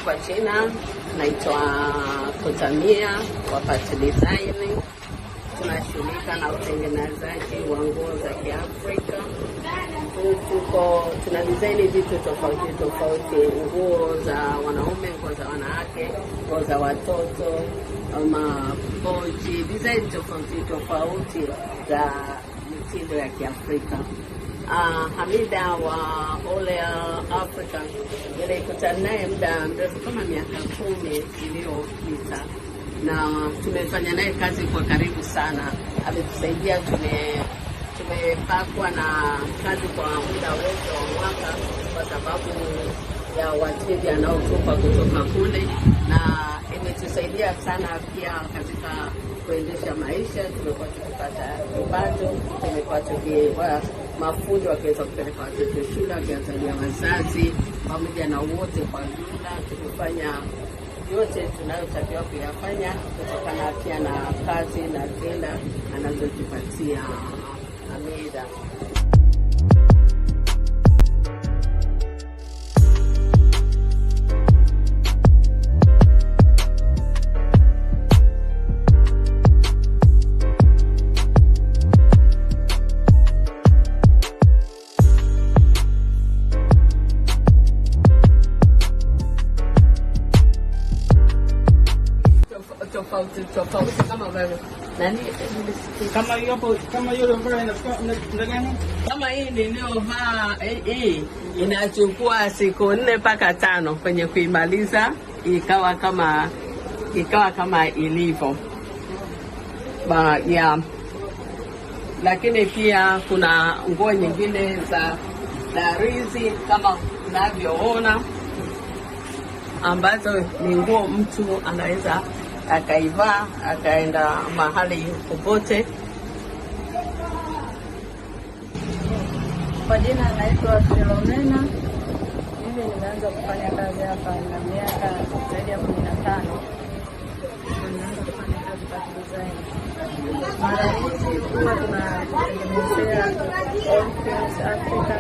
Kwa jina naitwa Kutamia wa design. Tunashughulika na utengenezaji wa nguo za Kiafrika. Tuna design vitu tofauti, nguo za wanaume, nguo za wanawake, nguo za watoto, mapochi, design tofauti za mitindo ya Kiafrika. Hamida wa All Africa nilikutana naye muda mrefu kama miaka 10 iliyopita, na tumefanya naye kazi kwa karibu sana. Ametusaidia, tumepakwa na kazi kwa muda wote wa mwaka kwa sababu ya wateja anaotupa kutoka kule, na imetusaidia sana pia katika kuendesha maisha. Tumekuwa tukipata kipato, tumekuwa tukiwa mafundi wakiweza kupeleka watoto shule, wakiangalia wazazi pamoja na wote kwa jumla. Tumefanya yote tunayotakiwa kuyafanya kutokana pia na kazi na tenda anazotupatia Hamida. Tofauti kama wewe nani kama hiyo hapo, kama hiyo ambayo inafika gani, kama hii niliyovaa hii inachukua siku 4 mpaka 5 kwenye kuimaliza ikawa kama ilivyo ya. Lakini pia kuna nguo nyingine za darizi kama unavyoona, ambazo ni nguo mtu anaweza akaivaa akaenda mahali popote. Kwa jina naitwa Philomena. Mimi nimeanza kufanya kazi hapa na miaka zaidi ya 15. Nimeanza kufanya kazi kwa design. Mara nyingi huwa tunatengenezea enriched Africa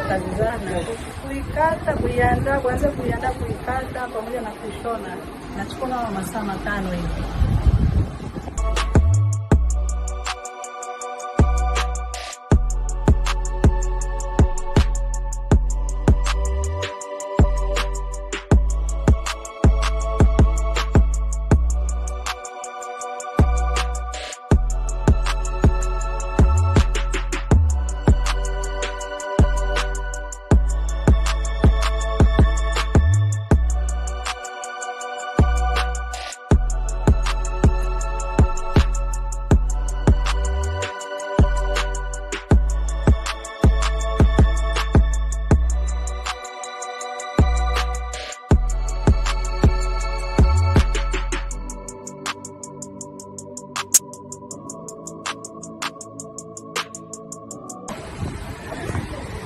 kazi zana. Kuikata, kuiandaa, kuikata pamoja na kushona. Nachukua kama masaa 5 hivi.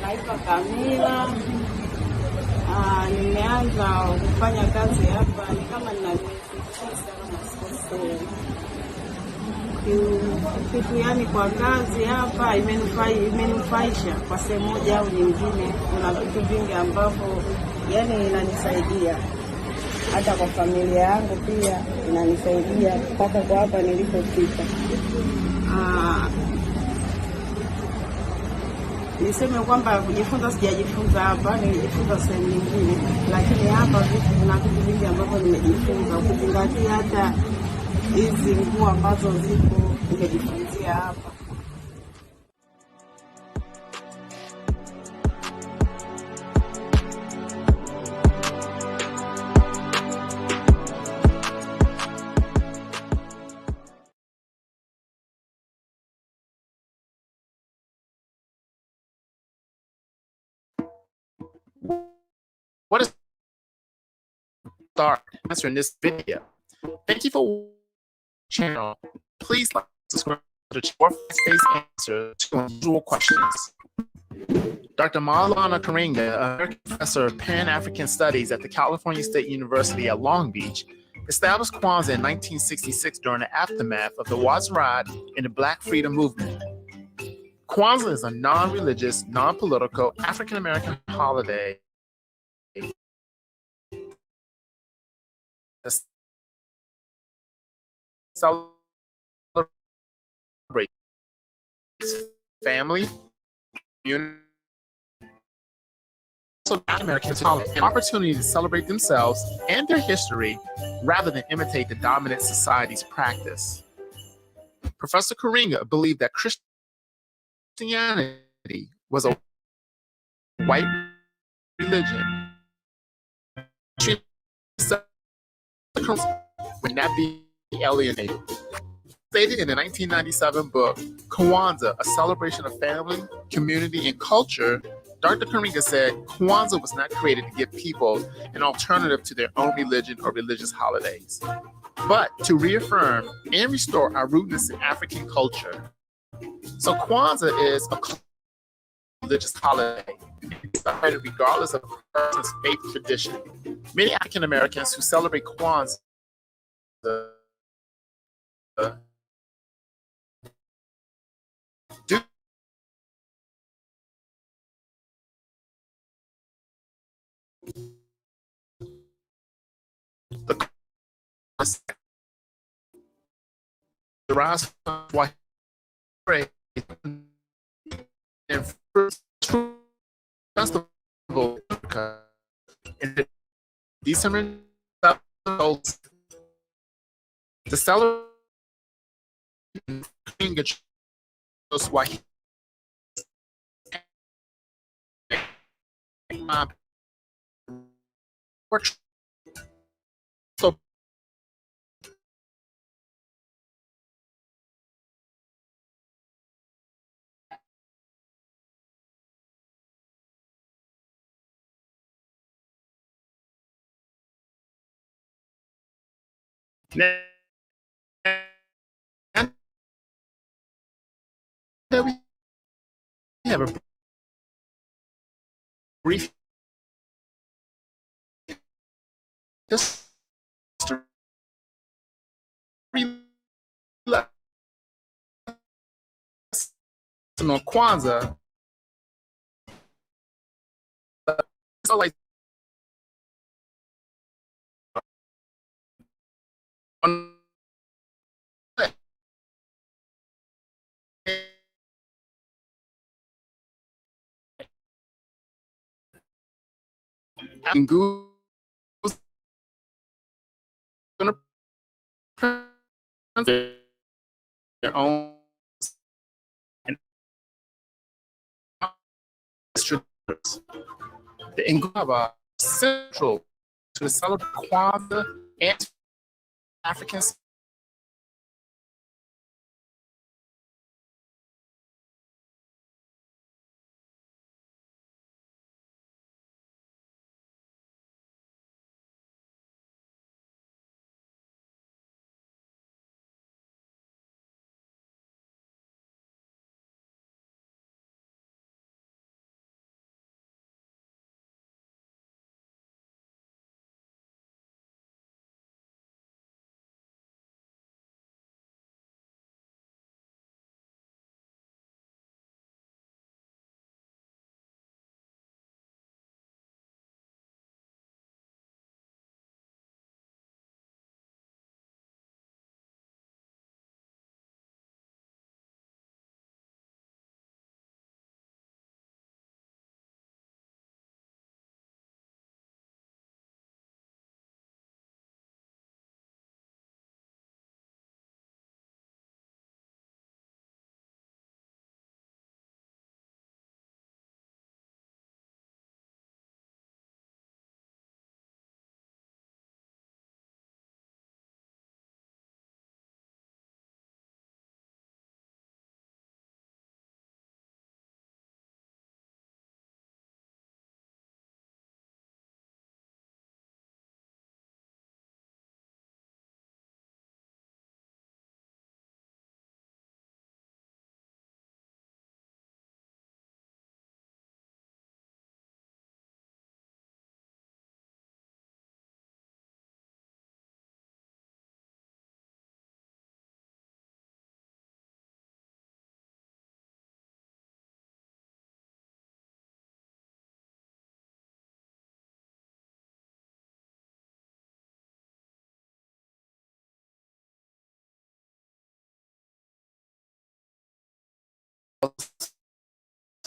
Naitwa Kamila. Nimeanza kufanya kazi hapa ni kama nina miezi 9 kitu, yani kwa kazi hapa imenufaisha kwa sehemu moja au nyingine. Kuna vitu vingi ambavyo yani inanisaidia hata kwa familia yangu, pia inanisaidia mpaka kwa hapa nilipofika. Niseme kwamba kujifunza sijajifunza hapa, nilijifunza sehemu nyingine, lakini hapa kuna vitu vingi ambavyo nimejifunza, ukizingatia hata hizi nguo ambazo zipo nimejifunzia hapa. What is start answering this video? Thank you for channel. Please like, subscribe to the channel for fast-paced answer to unusual questions. Dr. 𝗪𝗔𝗡𝗭𝗢, American professor of Pan-African Studies at the California State University at Long Beach, established Kwanzaa in 1966 during the aftermath of the 𝗪𝗔𝗡 and the Black Freedom Movement. Kwanzaa is a non-religious, non-political African-American holiday that celebrates family, community, also Americans an opportunity to celebrate themselves and their history rather than imitate the dominant society's practice. Professor Kuringa believed that Christianity was a white religion. Would not be alienated. Stated in the 1997 book, Kwanzaa, A Celebration of Family, Community, and Culture, Dr. Kuringa said Kwanzaa was not created to give people an alternative to their own religion or religious holidays, but to reaffirm and restore our rootedness in African culture. So Kwanzaa is a religious holiday, celebrated regardless of a person's faith tradition. Many African Americans who celebrate Kwanzaa do the rise of white race and first festival in December to celebrate Swahili. So now we have a brief history lesson on Kwanzaa. So like on and Google's gonna print their own and the Ngaba central to the celebration Kwanzaa and African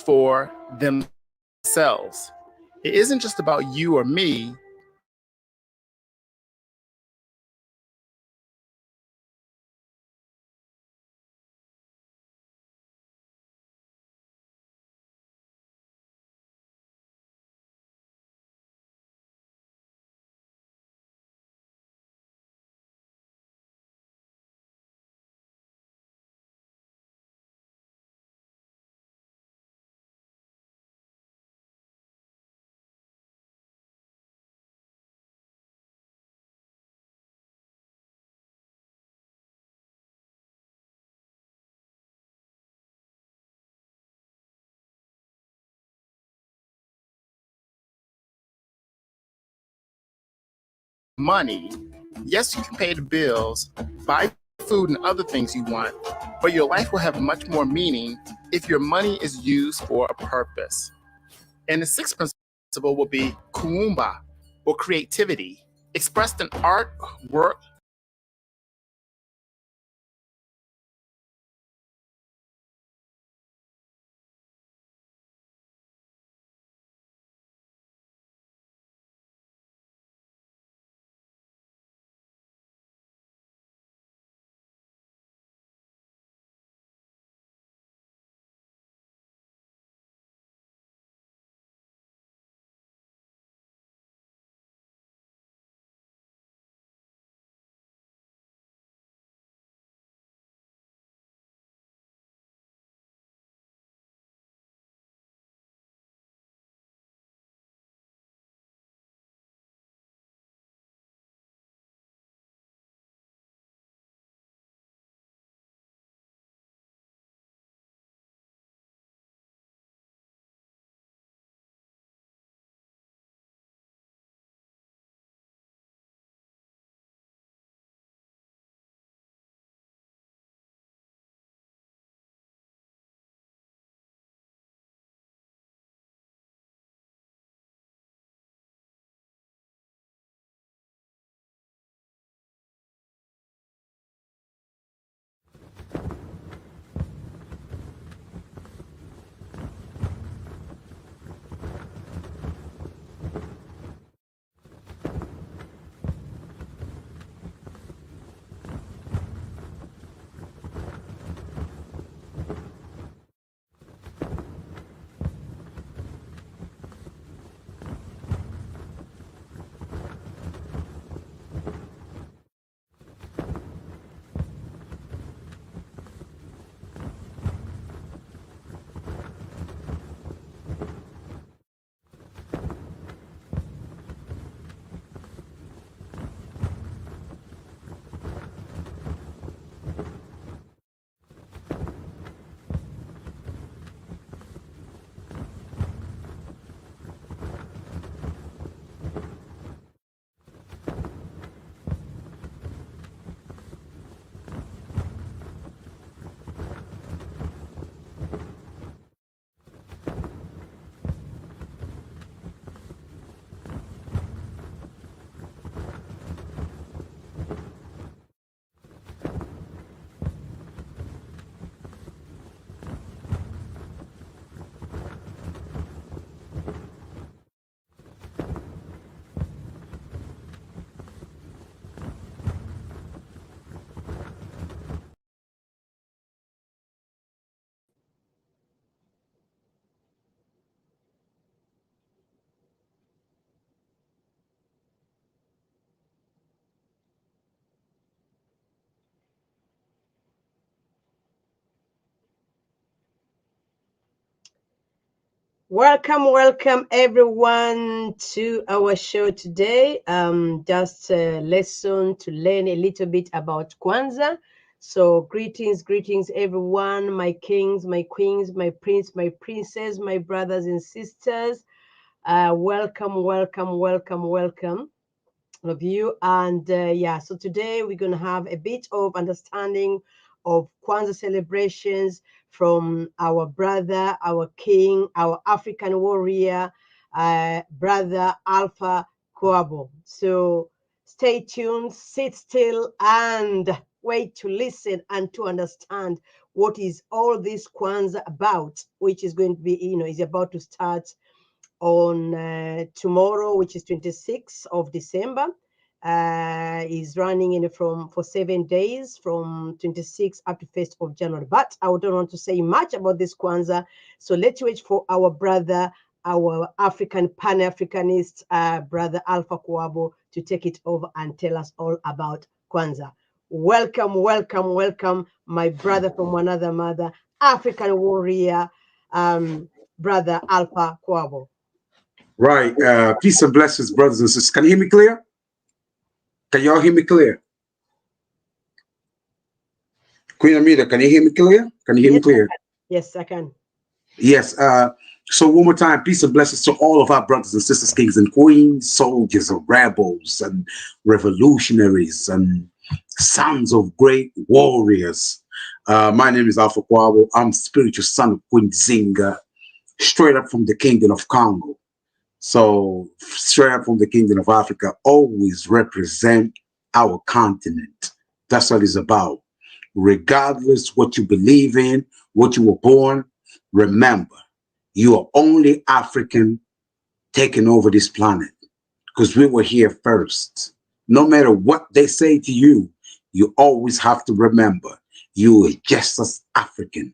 for themselves. It isn't just about you or me. Money. Yes, you can pay the bills, buy food and other things you want, but your life will have much more meaning if your money is used for a purpose. And the sixth principle will be kuumba, or creativity, expressed in art, work, Welcome everyone to our show today. Just a lesson to learn a little bit about Kwanzaa. So greetings everyone, my kings, my queens, my prince, my princess, my brothers and sisters. Welcome of you. And yeah, so today we're going to have a bit of understanding of Kwanzaa celebrations from our brother, our king, our African warrior, brother Alfa Kuabo. So stay tuned, sit still, and wait to listen and to understand what is all this Kwanzaa about, which is going to be, is about to start on tomorrow, which is 26th of December. Is running for 7 days from 26th up to 1st of January. But I don't want to say much about this Kwanzaa, so let's wait for our brother, our African Pan-Africanist brother Alfa Kuabo to take it over and tell us all about Kwanzaa. Welcome, welcome, welcome, my brother from another mother, African warrior, brother Alfa Kuabo. Right. Peace and blessings, brothers and sisters. Can you hear me clear? Can y'all hear me clear? Queen Amita, can you hear me clear? Can you hear me clear? Yes, I can. Yes. So one more time, peace and blessings to all of our brothers and sisters, kings and queens, soldiers and rebels and revolutionaries and sons of great warriors. My name is Alfa Kuabo. I'm spiritual son of Queen Zinga, straight up from the Kingdom of Congo. So straight up from the Kingdom of Africa, always represent our continent. That's what it's about. Regardless what you believe in, what you were born, remember, you are only African taking over this planet because we were here first. No matter what they say to you, you always have to remember you are just as African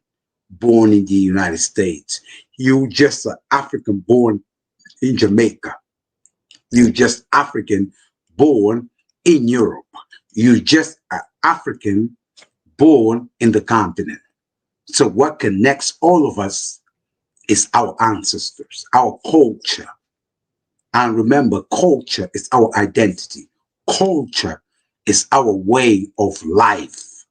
born in the United States. You just an African born in Jamaica. You just African born in Europe. You just an African born in the continent. So what connects all of us is our ancestors, our culture. And remember, culture is our identity. Culture is our way of life.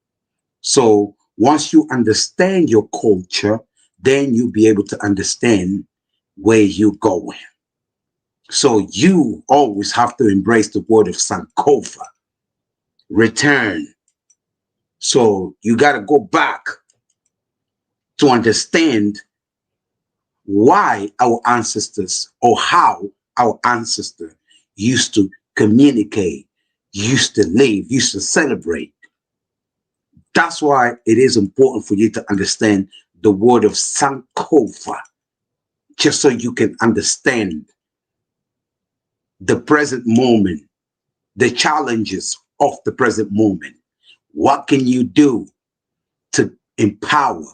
So once you understand your culture, then you'll be able to understand where you're going. So you always have to embrace the word of Sankofa, return. So you got to go back to understand why our ancestors or how our ancestors used to communicate, used to live, used to celebrate. That's why it is important for you to understand the word of Sankofa, just so you can understand the present moment, the challenges of the present moment. What can you do to empower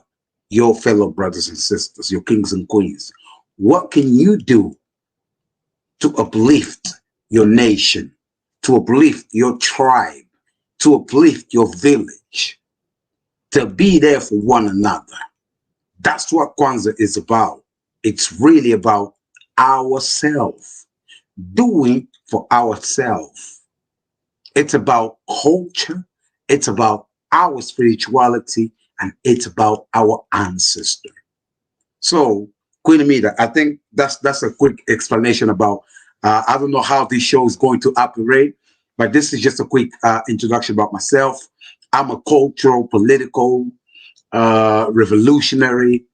your fellow brothers and sisters, your kings and queens? What can you do to uplift your nation, to uplift your tribe, to uplift your village, to be there for one another? That's what Kwanzaa is about. It's really about ourselves, doing for ourselves. It's about culture. It's about our spirituality, and it's about our ancestor. So, Queen Amita, I think that's a quick explanation about, I don't know how this show is going to operate, but this is just a quick introduction about myself. I'm a cultural, political, revolutionary,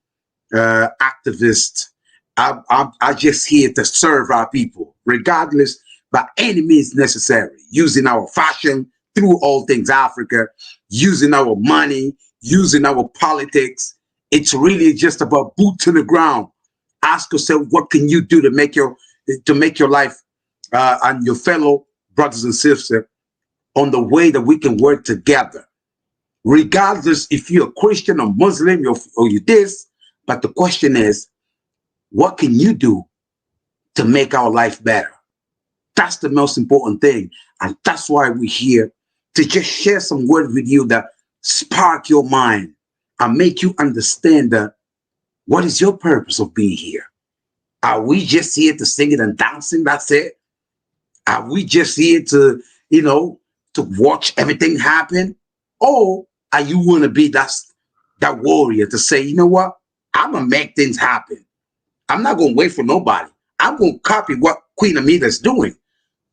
activist. I'm just here to serve our people, regardless, by any means necessary, using our fashion through all things Africa, using our money, using our politics. It's really just about boots on the ground. Ask yourself, what can you do to make your life and your fellow brothers and sisters on the way that we can work together, regardless if you're a Christian or Muslim or you're this. But the question is, what can you do to make our life better? That's the most important thing. And that's why we're here, to just share some words with you that spark your mind and make you understand that what is your purpose of being here? Are we just here to sing it and dancing? That's it? Are we just here to, to watch everything happen? Or are you going to be that warrior to say, you know what? I'm going to make things happen. I'm not going to wait for nobody. I'm going to copy what Queen Amita is doing.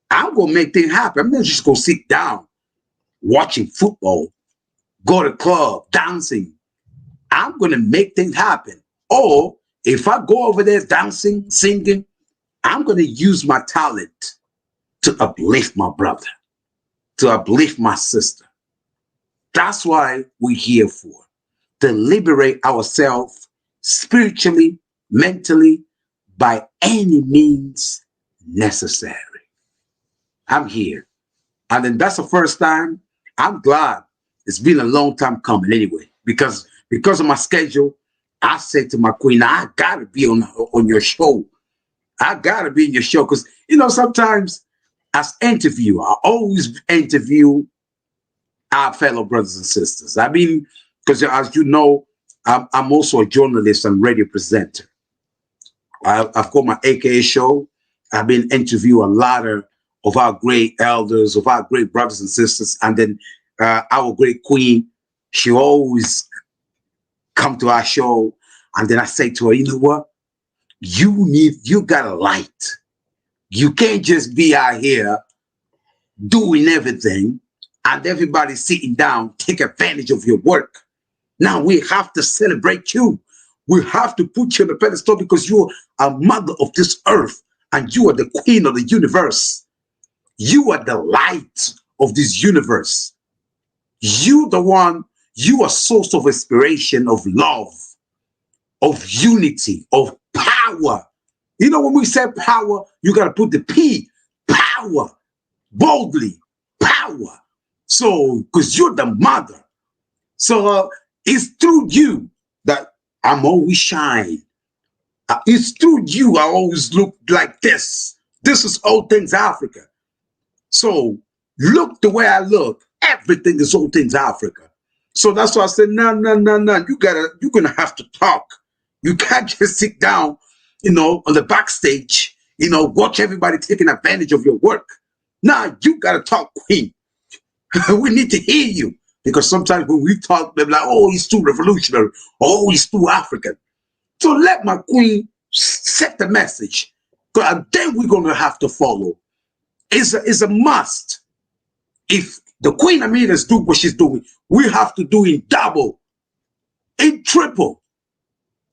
I'm going to make things happen. I'm not just going to sit down watching football, go to club, dancing. I'm going to make things happen. Or if I go over there dancing, singing, I'm going to use my talent to uplift my brother, to uplift my sister. That's why we're here for, to liberate ourselves spiritually, mentally, by any means necessary. I'm here. And then that's the first time. I'm glad. It's been a long time coming anyway, because of my schedule. I said to my queen, I gotta be on your show. I gotta be in your show. Because sometimes as interviewer, I always interview our fellow brothers and sisters. I mean, because as you know, I'm also a journalist and radio presenter. I've got my AKA show. I've been interviewing a lot of our great elders, of our great brothers and sisters. And then our great queen, she always come to our show. And then I say to her, you know what? You got a light. You can't just be out here doing everything and everybody sitting down, take advantage of your work. Now we have to celebrate you. We have to put you on the pedestal because you're a mother of this earth and you are the queen of the universe. You are the light of this universe. You are source of inspiration, of love, of unity, of power. When we say power, you got to put the P, power, boldly, power. So, because you're the mother. So it's through you that I'm always shine. It's through you I always look like this. This is All Things Africa. So look the way I look. Everything is All Things Africa. So that's why I said, no. You're gonna have to talk. You can't just sit down, on the backstage, watch everybody taking advantage of your work. Nah, you gotta talk, queen. We need to hear you. Because sometimes when we talk, they're like, oh, he's too revolutionary. Oh, he's too African. So let my queen set the message. And then we're going to have to follow. It's a must. If the Queen Amidas do what she's doing, we have to do in double, in triple.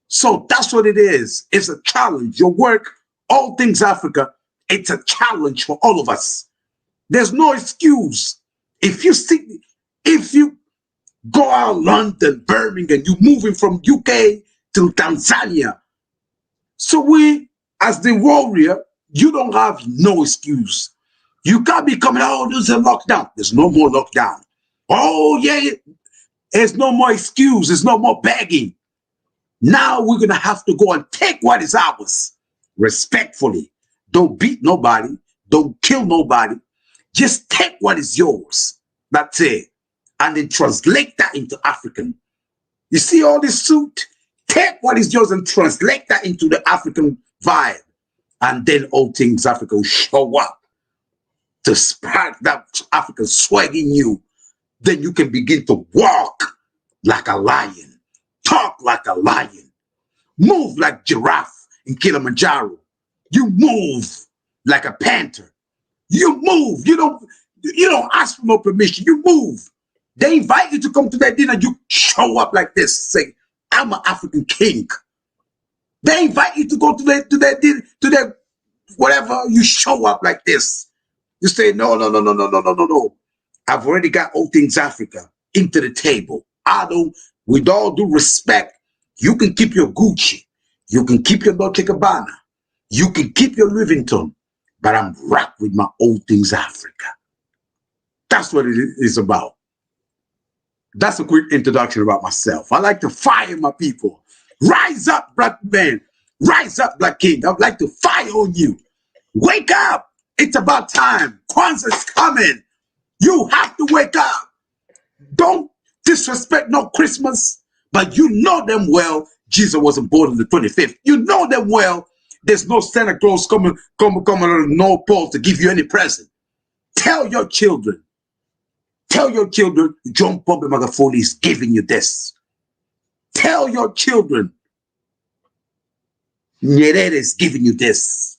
So that's what it is. It's a challenge. Your work, All Things Africa, it's a challenge for all of us. There's no excuse. If you go out London, Birmingham, you're moving from UK to Tanzania. So we, as the warrior, you don't have no excuse. You can't be coming, oh, there's a lockdown. There's no more lockdown. Oh, yeah, there's no more excuse. There's no more begging. Now we're going to have to go and take what is ours respectfully. Don't beat nobody. Don't kill nobody. Just take what is yours. That's it. And then translate that into African. You see all this suit? Take what is yours and translate that into the African vibe. And then All Things Africa will show up to spark that African swag in you. Then you can begin to walk like a lion, talk like a lion, move like giraffe in Kilimanjaro. You move like a panther. You move. You don't ask for no permission. You move. They invite you to come to their dinner. You show up like this, say, I'm an African king. They invite you to go to their dinner, to their whatever. You show up like this. You say, no. I've already got All Things Africa into the table. With all due respect, you can keep your Gucci. You can keep your Dolce & Gabbana. You can keep your Louis Vuitton. But I'm wrapped with my All Things Africa. That's what it is about. That's a quick introduction about myself. I like to fire my people. Rise up, black man. Rise up, black king. I'd like to fire on you. Wake up. It's about time. Kwanzaa is coming. You have to wake up. Don't disrespect no Christmas, but you know them well Jesus wasn't born on the 25th. You know them well there's no Santa Claus coming on the North Pole to give you any present. Tell your children, John Pombe Magufuli is giving you this. Tell your children, Nyerere is giving you this.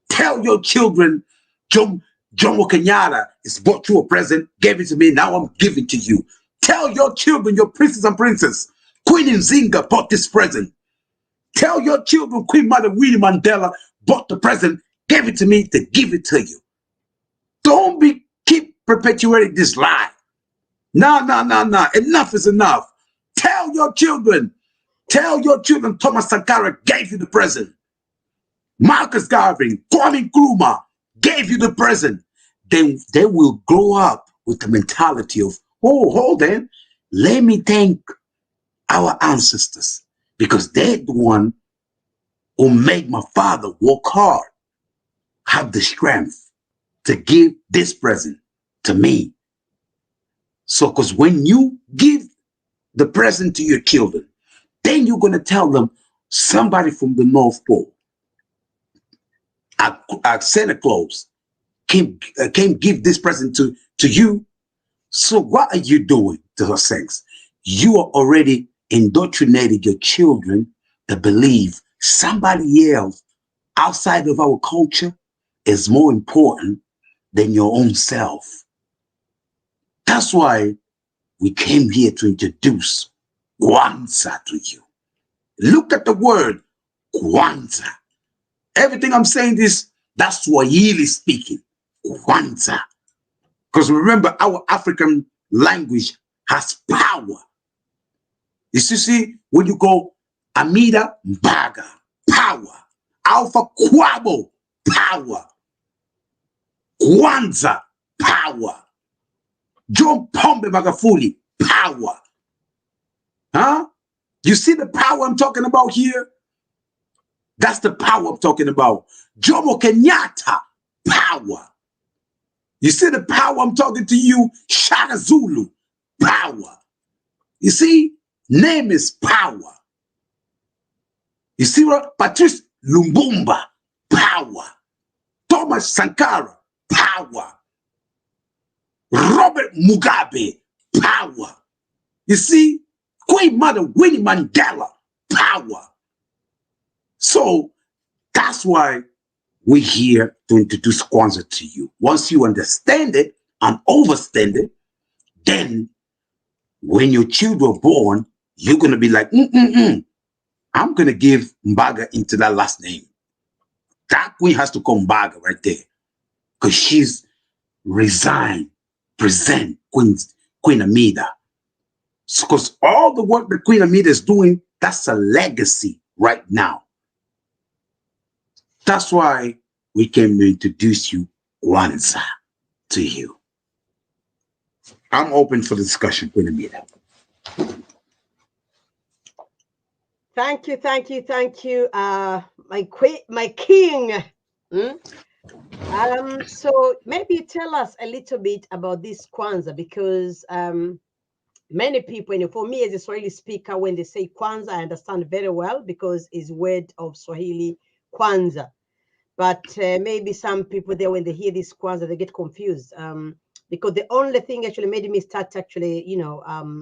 Tell your children, Jomo Kenyatta has bought you a present, gave it to me, now I'm giving to you. Tell your children, your princes and princesses, Queen Nzinga bought this present. Tell your children, Queen Mother Winnie Mandela bought the present, gave it to me to give it to you. Don't keep perpetuating this lie. No. Enough is enough. Tell your children. Tell your children Thomas Sankara gave you the present. Marcus Garvey, Kwame Nkrumah gave you the present. Then they will grow up with the mentality of, oh, hold on, let me thank our ancestors because they're the one who made my father work hard, have the strength to give this present to me. So, because when you give the present to your children, then you're going to tell them somebody from the North Pole, Santa Claus, came give this present to you. So what are you doing to her sex? You are already indoctrinating your children to believe somebody else outside of our culture is more important than your own self. That's why we came here to introduce Kwanzaa to you. Look at the word Kwanzaa. Everything I'm saying that's Swahili speaking. Kwanzaa. Because remember, our African language has power. You see, when you go Amida Mbaga, power. Alfa Kuabo, power. Kwanzaa, power. John Pombe Magufuli, power. Huh? You see the power I'm talking about here? That's the power I'm talking about. Jomo Kenyatta, power. You see the power I'm talking to you? Shaka Zulu, power. You see, name is power. You see what? Patrice Lumumba, power. Thomas Sankara, power. Robert Mugabe, power. You see, Queen Mother Winnie Mandela, power. So that's why we're here to introduce Kwanzaa to you. Once you understand it and understand it, then when your children are born, you're going to be like, I'm going to give Mbaga into that last name. That queen has to come Mbaga right there because she's present Queen Amida. Because all the work that Queen Amida is doing, that's a legacy right now. That's why we came to introduce you Kwanzaa to you. I'm open for discussion, Queen Amida. Thank you, thank you, thank you, my queen, my king. So maybe tell us a little bit about this Kwanzaa, because many people, for me as a Swahili speaker, when they say Kwanzaa, I understand very well because it's word of Swahili Kwanzaa. But maybe some people there, when they hear this Kwanzaa, they get confused. Because the only thing actually made me start actually,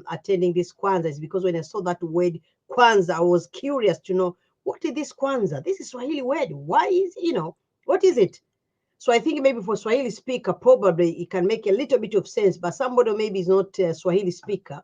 attending this Kwanzaa is because when I saw that word Kwanzaa, I was curious to know, what is this Kwanzaa? This is Swahili word. Why is, what is it? So I think maybe for Swahili speaker, probably it can make a little bit of sense, but somebody maybe is not a Swahili speaker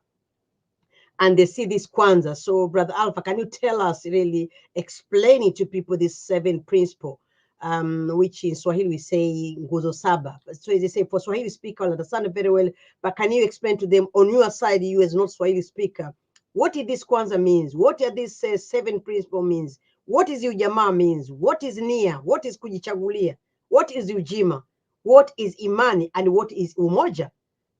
and they see this Kwanzaa. So Brother Alpha, can you tell us, really explaining to people this 7 principle, which in Swahili we say nguzo saba. So as they say, for Swahili speaker, I understand it very well, but can you explain to them on your side, you as not Swahili speaker, what is this Kwanzaa means? What are these 7 principle means? What is ujamaa means? What is nia? What is kujichagulia? What is ujima? What is imani? And what is umoja?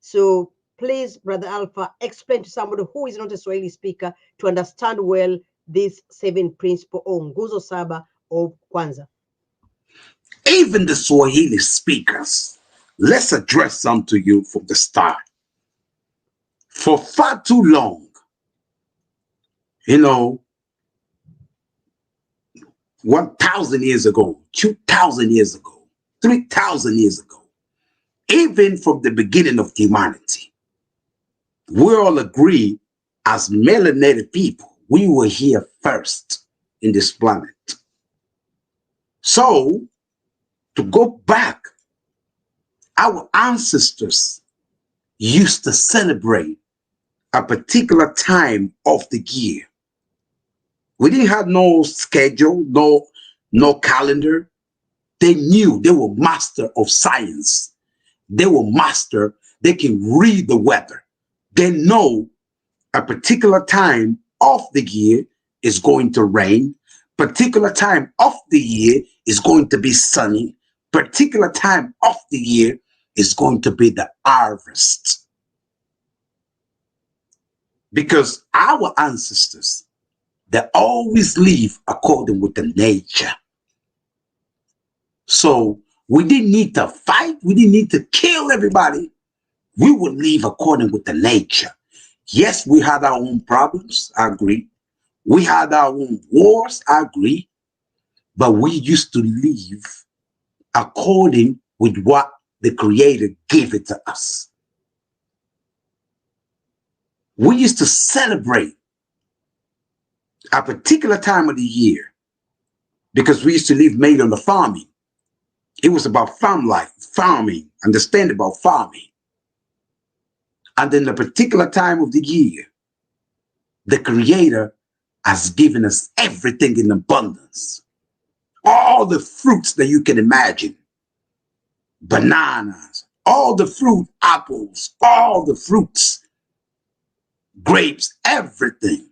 So please, Brother Alpha, explain to somebody who is not a Swahili speaker to understand well this 7 principle or nguzo saba of Kwanzaa. Even the Swahili speakers, let's address some to you from the start. For far too long, 1,000 years ago, 2,000 years ago, 3,000 years ago, even from the beginning of humanity, we all agree as melanated people, we were here first in this planet. So, to go back, our ancestors used to celebrate a particular time of the year. We didn't have no schedule, no calendar. They knew they were master of science. They were master. They can read the weather. They know a particular time of the year is going to rain, particular time of the year is going to be sunny, particular time of the year is going to be the harvest. Because our ancestors, they always live according with the nature. So we didn't need to fight. We didn't need to kill everybody. We would live according with the nature. Yes, we had our own problems. I agree. We had our own wars. I agree. But we used to live according with what the Creator gave it to us. We used to celebrate a particular time of the year because we used to live mainly on the farming. It was about farm life, farming, understand about farming. And then the particular time of the year, the Creator has given us everything in abundance. All the fruits that you can imagine. Bananas, all the fruit, apples, all the fruits, grapes, everything.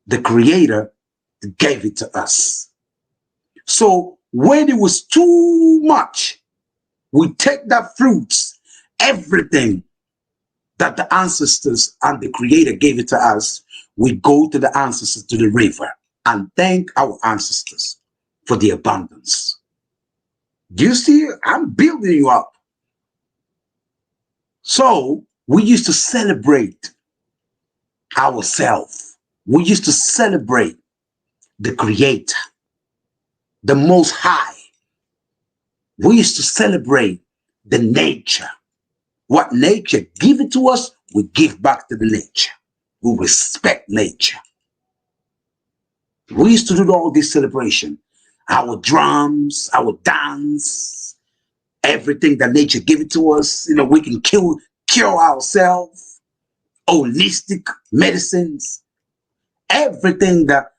The Creator gave it to us. So when it was too much, we take that fruits, everything that the ancestors and the Creator gave it to us, we go to the ancestors, to the river, and thank our ancestors for the abundance. Do you see? I'm building you up. So we used to celebrate ourselves. We used to celebrate the Creator, the Most High. We used to celebrate the nature. What nature give it to us, we give back to the nature. We respect nature. We used to do all this celebration. Our drums, our dance, everything that nature gave it to us. You know, we can cure ourselves, holistic medicines, everything that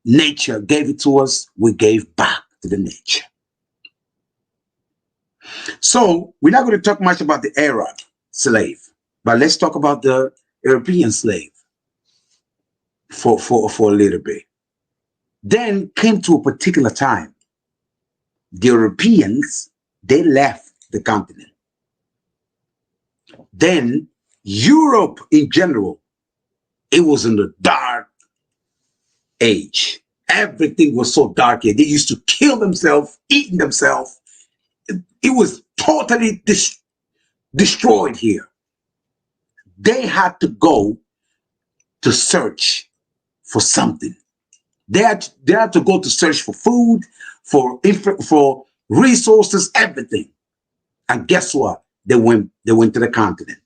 nature gave it to us, we gave back to the nature. So we're not going to talk much about the Arab slave, but let's talk about the European slave for a little bit. Then came to a particular time. The Europeans, they left the continent. Then Europe in general, it was in the dark age. Everything was so dark here. They used to kill themselves, eating themselves. It was totally destroyed here. They had to go to search for something. They had to go to search for food, for resources, everything. And guess what? They went to the continent.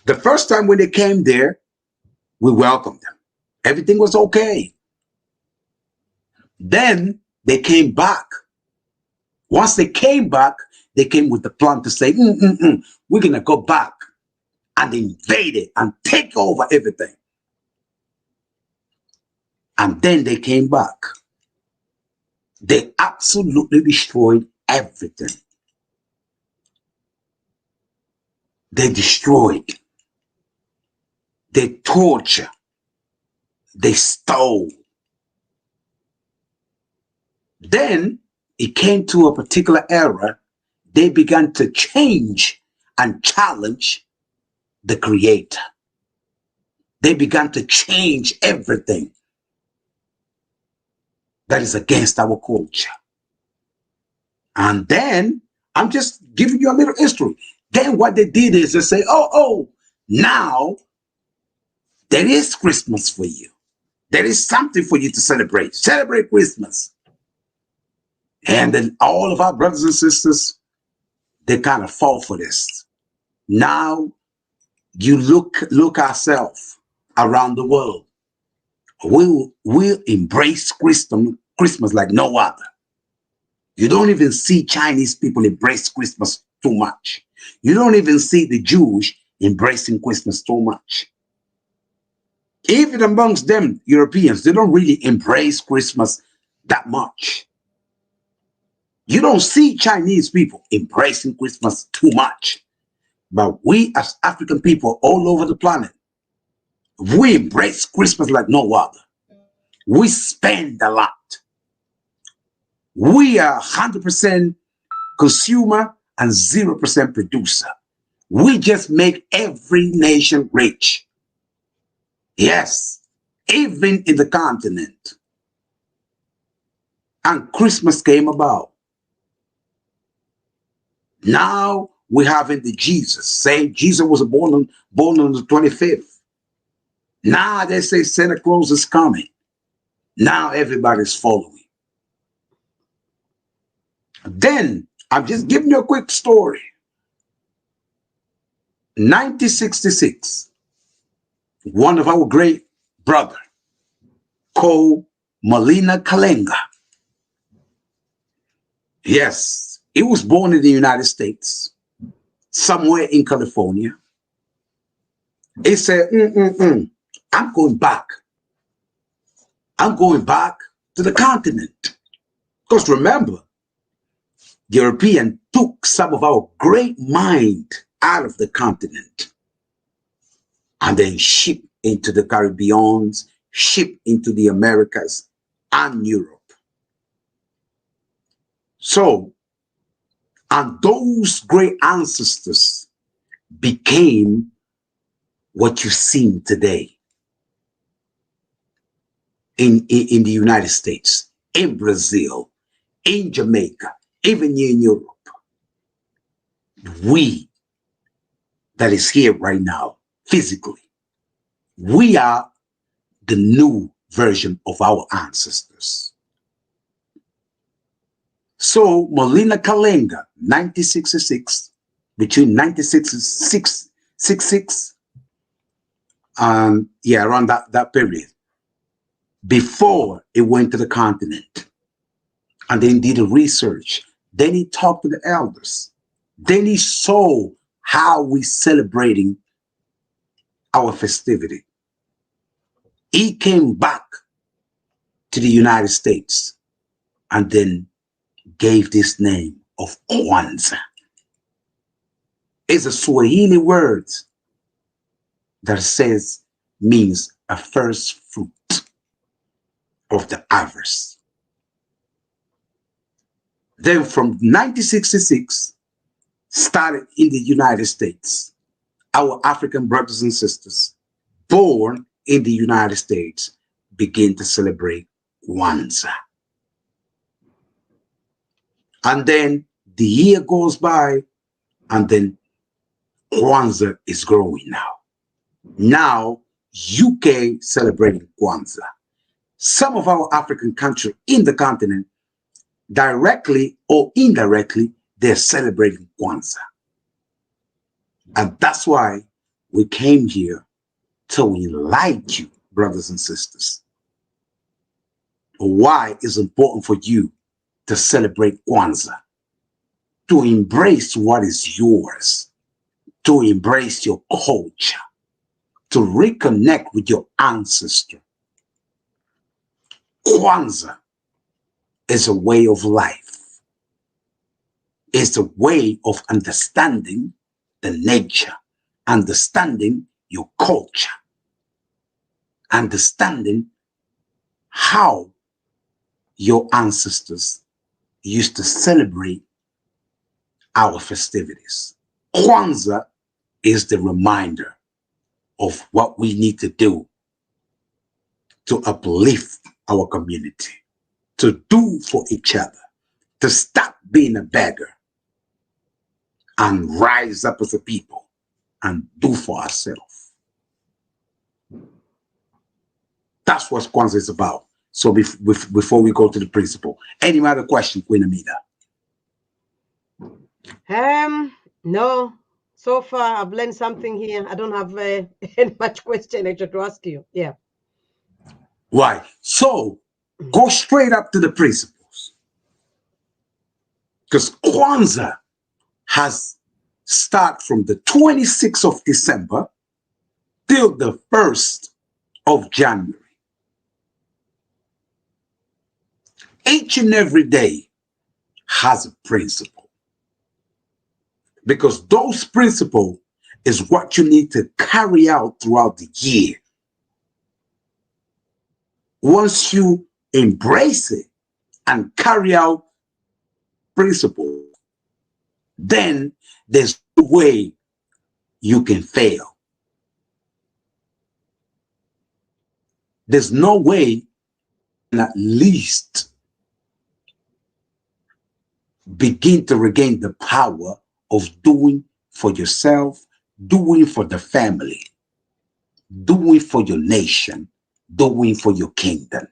The first time when they came there, we welcomed them. Everything was okay. Then they came back. Once they came back, they came with the plan to say, we're going to go back and invade it and take over everything. And then they came back. They absolutely destroyed everything. They destroyed. They tortured. They stole. Then it came to a particular era. They began to change and challenge the Creator. They began to change everything that is against our culture. And then, I'm just giving you a little history. Then what they did is they say, now there is Christmas for you. There is something for you to celebrate. Celebrate Christmas. And then all of our brothers and sisters, they kind of fall for this. Now you look ourselves around the world. We'll embrace Christmas like no other. You don't even see Chinese people embrace Christmas too much. You don't even see the Jews embracing Christmas too much. Even amongst them, Europeans, they don't really embrace Christmas that much. You don't see Chinese people embracing Christmas too much. But we as African people all over the planet, we embrace Christmas like no other. We spend a lot. We are 100% consumer and 0% producer. We just make every nation rich. Yes, even in the continent. And Christmas came about. Now we have in the Jesus, saying Jesus was born on the 25th. Now they say Santa Claus is coming. Now everybody's following. Then I'm just giving you a quick story. 1966, one of our great brother called 𝗪𝗓𝗡𝗪. Yes, he was born in the United States, somewhere in California. He said, I'm going back. I'm going back to the continent. Because remember, Europeans took some of our great mind out of the continent and then shipped into the Caribbean, shipped into the Americas and Europe. So, and those great ancestors became what you see today in the United States, in Brazil, in Jamaica, even here in Europe. We that is here right now, physically, we are the new version of our ancestors. So 𝗪𝗓𝗡𝗪, 1966, between 1966 and around that period, before it went to the continent, and then did a research. Then he talked to the elders. Then he saw how we celebrating our festivity. He came back to the United States and then gave this name of Kwanzaa. It's a Swahili word that means a first fruit of the harvest. Then from 1966, started in the United States, our African brothers and sisters born in the United States begin to celebrate Kwanzaa. And then the year goes by, and then Kwanzaa is growing now. Now, UK celebrating Kwanzaa. Some of our African countries in the continent, directly or indirectly, they're celebrating Kwanzaa. And that's why we came here to enlighten you, brothers and sisters. Why it's important for you to celebrate Kwanzaa, to embrace what is yours, to embrace your culture, to reconnect with your ancestor. Kwanzaa is a way of life. It's a way of understanding the nature, understanding your culture, understanding how your ancestors used to celebrate our festivities. Kwanzaa is the reminder of what we need to do to uplift our community, to do for each other, to stop being a beggar and rise up as a people and do for ourselves. That's what Kwanzaa is about. So before we go to the principle, any other question, Queen Amida? No. So far, I've learned something here. I don't have any much question extra to ask you. Yeah. Why? So go straight up to the principles. Because Kwanzaa has started from the 26th of December till the 1st of January. Each and every day has a principle. because those principles is what you need to carry out throughout the year. Once you embrace it and carry out principles, then there's no way you can fail. There's no way you can at least begin to regain the power of doing for yourself, doing for the family, doing for your nation, doing for your kingdom.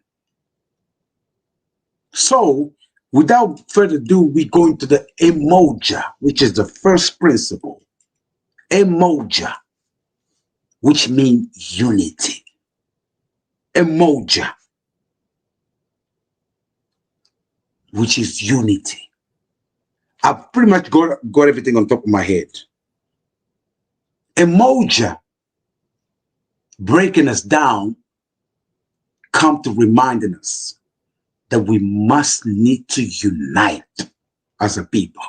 So, without further ado, we go into the 𝗪𝗪𝗡, which is the first principle. 𝗪𝗪𝗡, which means unity. 𝗪𝗪𝗡, which is unity. I've pretty much got everything on top of my head. 𝗪𝗪𝗡, breaking us down, come to reminding us that we must need to unite as a people.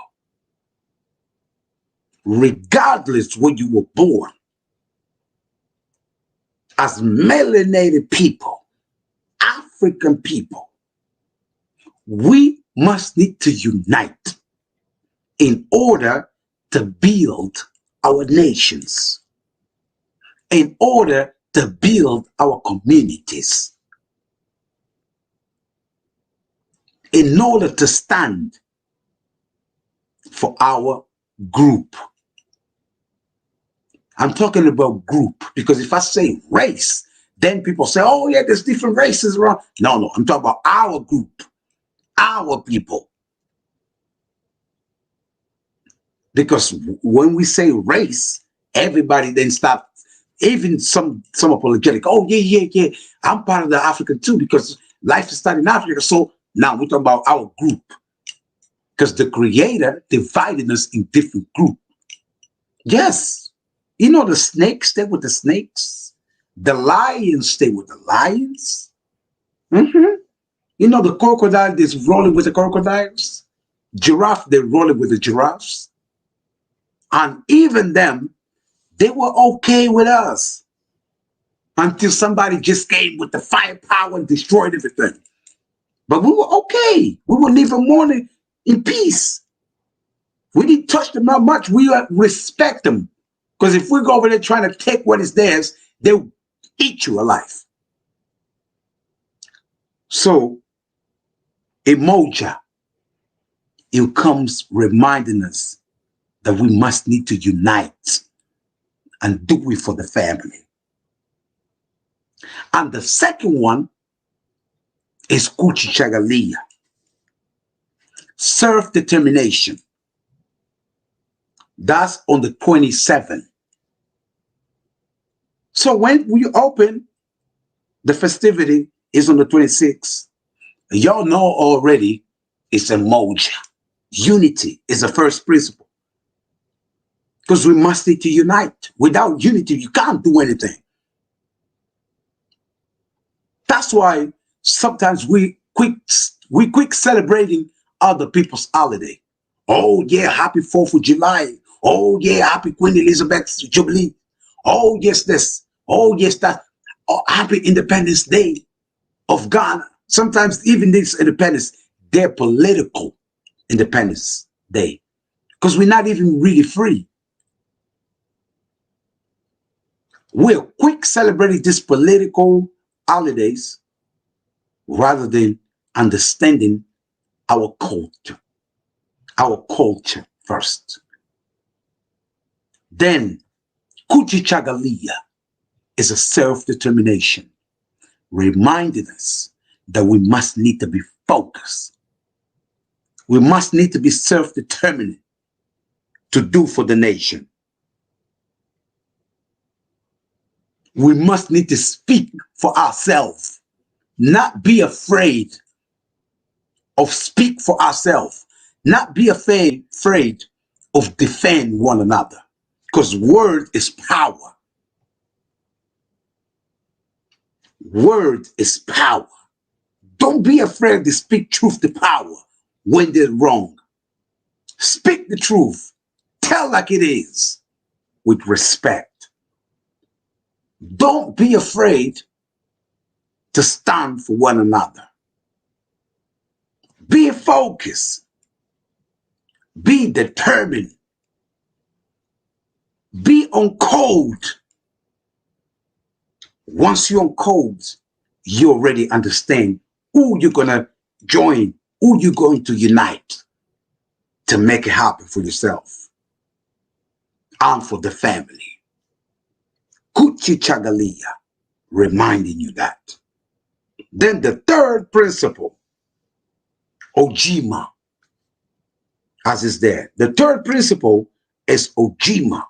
Regardless where you were born, as melanated people, African people, we must need to unite in order to build our nations, in order to build our communities, in order to stand for our group. I'm talking about group because if I say race, then people say, oh yeah, there's different races around. No, I'm talking about our group, our people. Because when we say race, everybody then stop, even some apologetic, oh yeah, I'm part of the African too because life is started in Africa. So now we're talking about our group because the Creator divided us in different groups. Yes. You know, the snakes stay with the snakes. The lions stay with the lions. You know, the crocodile is rolling with the crocodiles. Giraffe, they're rolling with the giraffes. And even them, they were okay with us until somebody just came with the firepower and destroyed everything. But we were okay. We were living more in peace. We didn't touch them that much. We respect them. Because if we go over there trying to take what is theirs, they'll eat you alive. So, 𝗪𝗪𝗡, it comes reminding us that we must need to unite and do it for the family. And the second one is 𝗪𝗡𝗭𝗪𝗢, self-determination. That's on the 27th. So when we open, the festivity is on the 26th. Y'all know already it's 𝗪𝗪𝗡. Unity is the first principle. Because we must need to unite. Without unity, you can't do anything. That's why sometimes we quick celebrating other people's holiday. Oh yeah, happy 4th of July. Oh yeah, happy Queen Elizabeth's Jubilee. Oh yes, this. Oh yes, that. Oh, happy Independence Day of Ghana. Sometimes even this independence, they're political Independence Day. Because we're not even really free. We're quick celebrating these political holidays rather than understanding our culture. Our culture first. Then, 𝗪𝗡𝗭𝗪𝗢 is a self-determination, reminding us that we must need to be focused. We must need to be self-determined to do for the nation. We must need to speak for ourselves, not be afraid of speak for ourselves, not be afraid of defend one another, because word is power. Word is power. Don't be afraid to speak truth to power when they're wrong. Speak the truth. Tell like it is with respect. Don't be afraid to stand for one another. Be focused. Be determined. Be on code. Once you're on code, you already understand who you're going to join, who you're going to unite to make it happen for yourself and for the family. Kuchi Chagalia, reminding you that. Then the third principle, Ojima, as is there. The third principle is Ojima,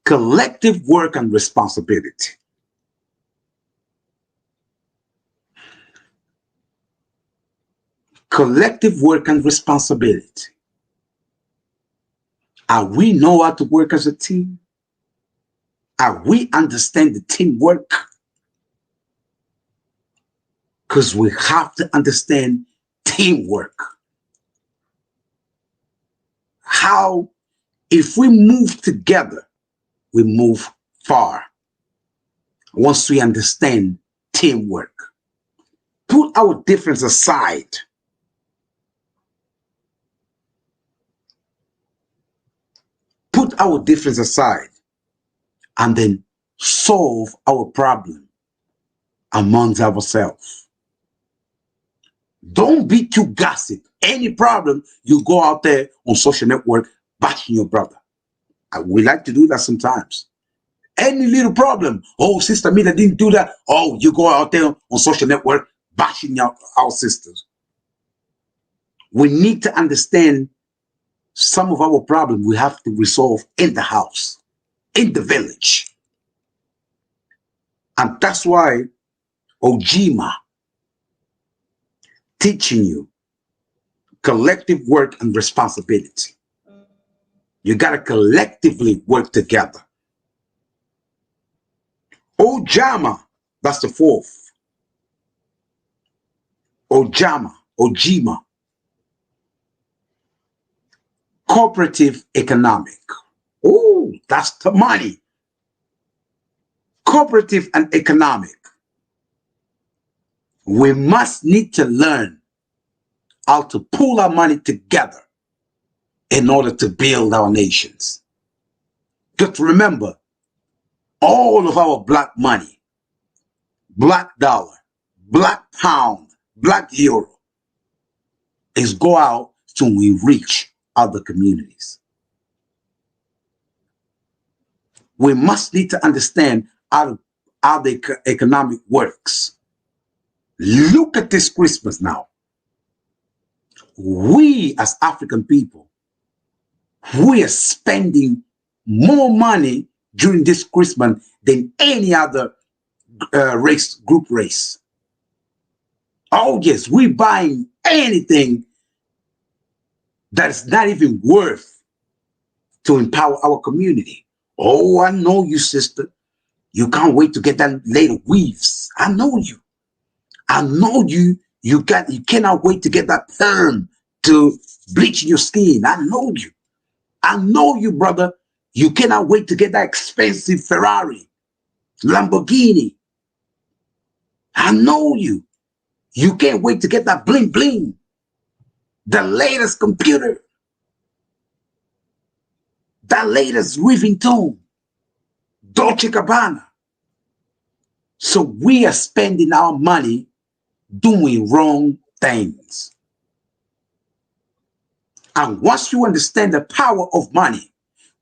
collective work and responsibility. Collective work and responsibility. Are we know how to work as a team? Are we understand the teamwork? Because we have to understand teamwork. How, if we move together, we move far. Once we understand teamwork, put our difference aside. Put our difference aside and then solve our problem amongst ourselves. Don't be too gossip. Any problem, you go out there on social network bashing your brother. We like to do that sometimes. Any little problem, oh, Sister Mina didn't do that. Oh, you go out there on social network bashing our sisters. We need to understand some of our problems we have to resolve in the house, in the village. And that's why Ojima teaching you collective work and responsibility. You got to collectively work together. Ojama, that's the fourth. Ojima. Cooperative economic. Oh, that's the money. Cooperative and economic. We must need to learn how to pool our money together in order to build our nations. Just remember, all of our black money, black dollar, black pound, black euro is go out to enrich other communities. We must need to understand how the economic works. Look at this Christmas now. We as African people, we are spending more money during this Christmas than any other group race. Oh yes, we buying anything that's not even worth to empower our community. Oh, I know you, sister. You can't wait to get that later weaves. I know you. I know you. You cannot wait to get that perm to bleach your skin. I know you. I know you, brother. You cannot wait to get that expensive Ferrari, Lamborghini. I know you. You can't wait to get that bling bling, the latest computer, that latest Louis tone, Dolce Gabbana. So we are spending our money doing wrong things. And once you understand the power of money,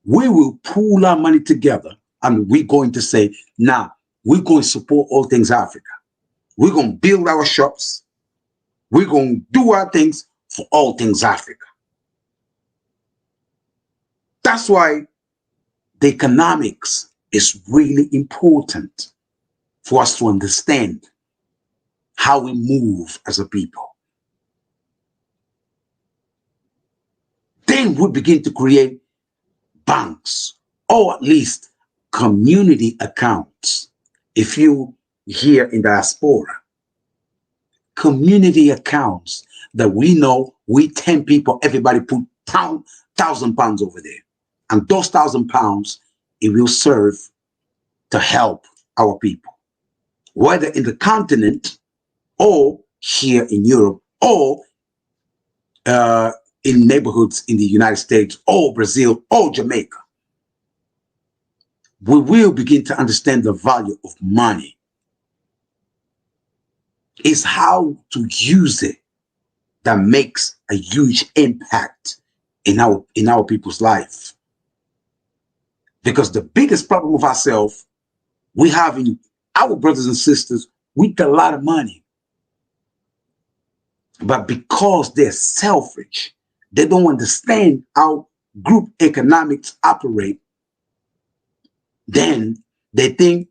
we will pool our money together and we're going to say, now we're going to support all things Africa. We're going to build our shops. We're going to do our things for all things Africa. That's why the economics is really important for us to understand how we move as a people. Then we begin to create banks, or at least community accounts. If you here in diaspora, community accounts that we know, we 10 people, everybody put £1,000 over there. And those £1,000, it will serve to help our people, whether in the continent or here in Europe or in neighborhoods in the United States or Brazil or Jamaica. We will begin to understand the value of money. It's how to use it that makes a huge impact in our people's life. Because the biggest problem of ourselves we have in our brothers and sisters with a lot of money, but because they're selfish, they don't understand how group economics operate, then they think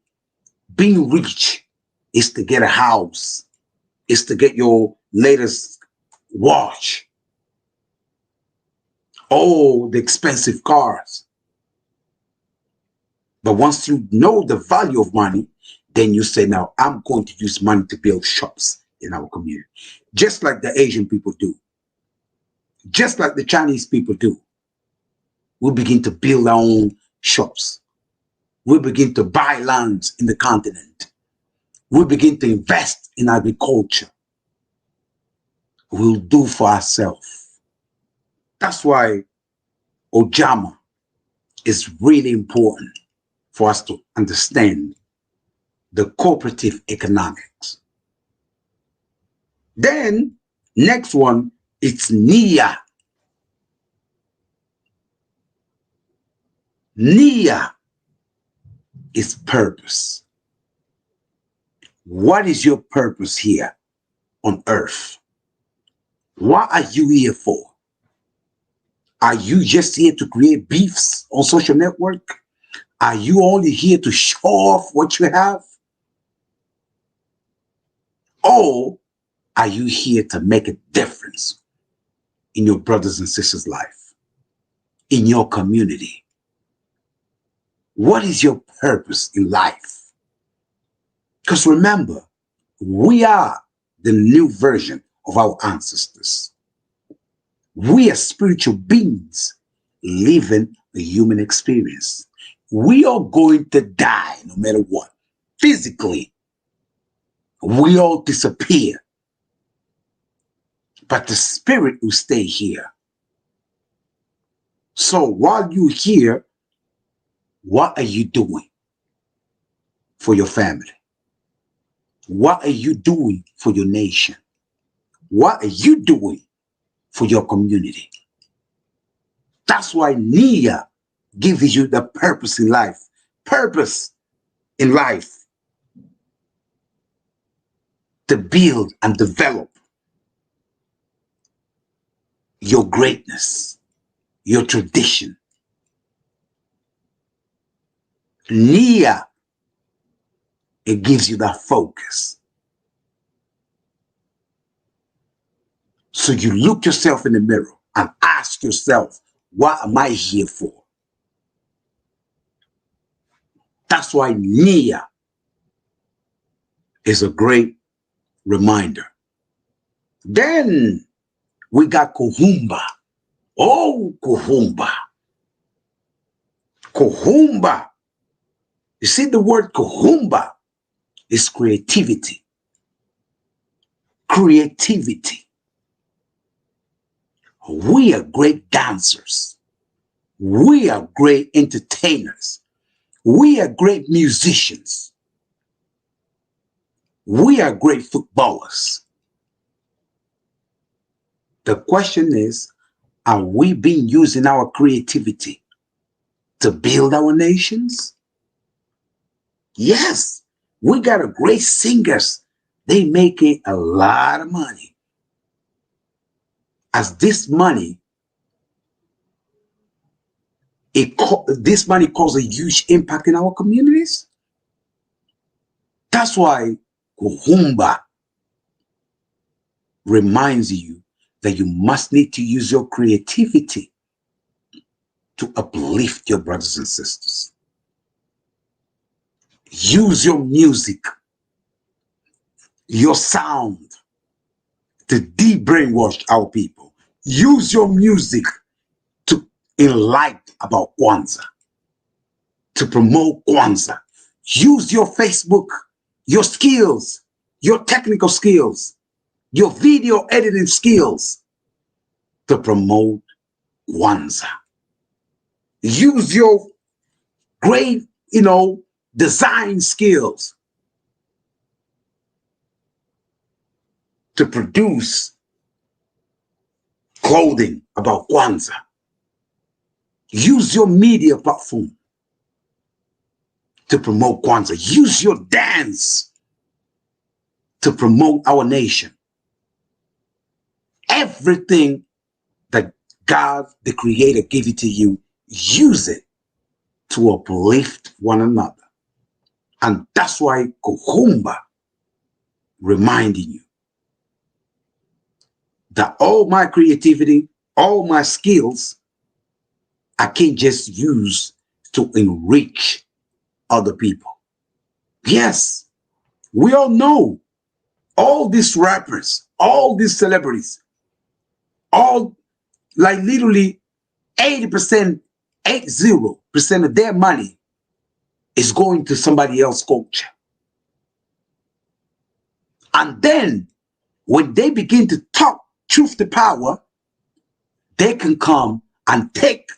being rich is to get a house, is to get your latest watch, oh, the expensive cars. But once you know the value of money, then you say, now I'm going to use money to build shops in our community. Just like the Asian people do. Just like the Chinese people do. We begin to build our own shops. We begin to buy lands in the continent. We begin to invest in agriculture. We'll do for ourselves. That's why Ojama is really important for us to understand the cooperative economics. Then, next one, it's Nia. Nia is purpose. What is your purpose here on earth? What are you here for? Are you just here to create beefs on social network? Are you only here to show off what you have? Or are you here to make a difference in your brothers and sisters' life, in your community? What is your purpose in life? Because remember, we are the new version of our ancestors. We are spiritual beings living a human experience. We are going to die no matter what. Physically, we all disappear. But the spirit will stay here. So while you're here, what are you doing for your family? What are you doing for your nation? What are you doing for your community? That's why Nia gives you the purpose in life. Purpose in life. To build and develop your greatness, your tradition. Nia, it gives you that focus. So you look yourself in the mirror and ask yourself, what am I here for? That's why Nia is a great reminder. Then we got Kuhumba. Oh, Kuhumba. Kuhumba. You see, the word Kuhumba is creativity. Creativity. We are great dancers. We are great entertainers. We are great musicians. We are great footballers. The question is, are we being using our creativity to build our nations? Yes, we got a great singers. They making a lot of money. As this money, this money causes a huge impact in our communities. That's why Kuhumba reminds you that you must need to use your creativity to uplift your brothers and sisters. Use your music, your sound to de-brainwash our people. Use your music to enlightened about Kwanzaa, to promote Kwanzaa. Use your Facebook, your skills, your technical skills, your video editing skills to promote Kwanzaa. Use your great, design skills to produce clothing about Kwanzaa. Use your media platform to promote Kwanzaa. Use your dance to promote our nation. Everything that God, the Creator, gave it to you, use it to uplift one another. And that's why Kukumba reminding you that all my creativity, all my skills, I can't just use to enrich other people. Yes, we all know all these rappers, all these celebrities, all like literally 80% of their money is going to somebody else's culture. And then when they begin to talk truth to power, they can come and take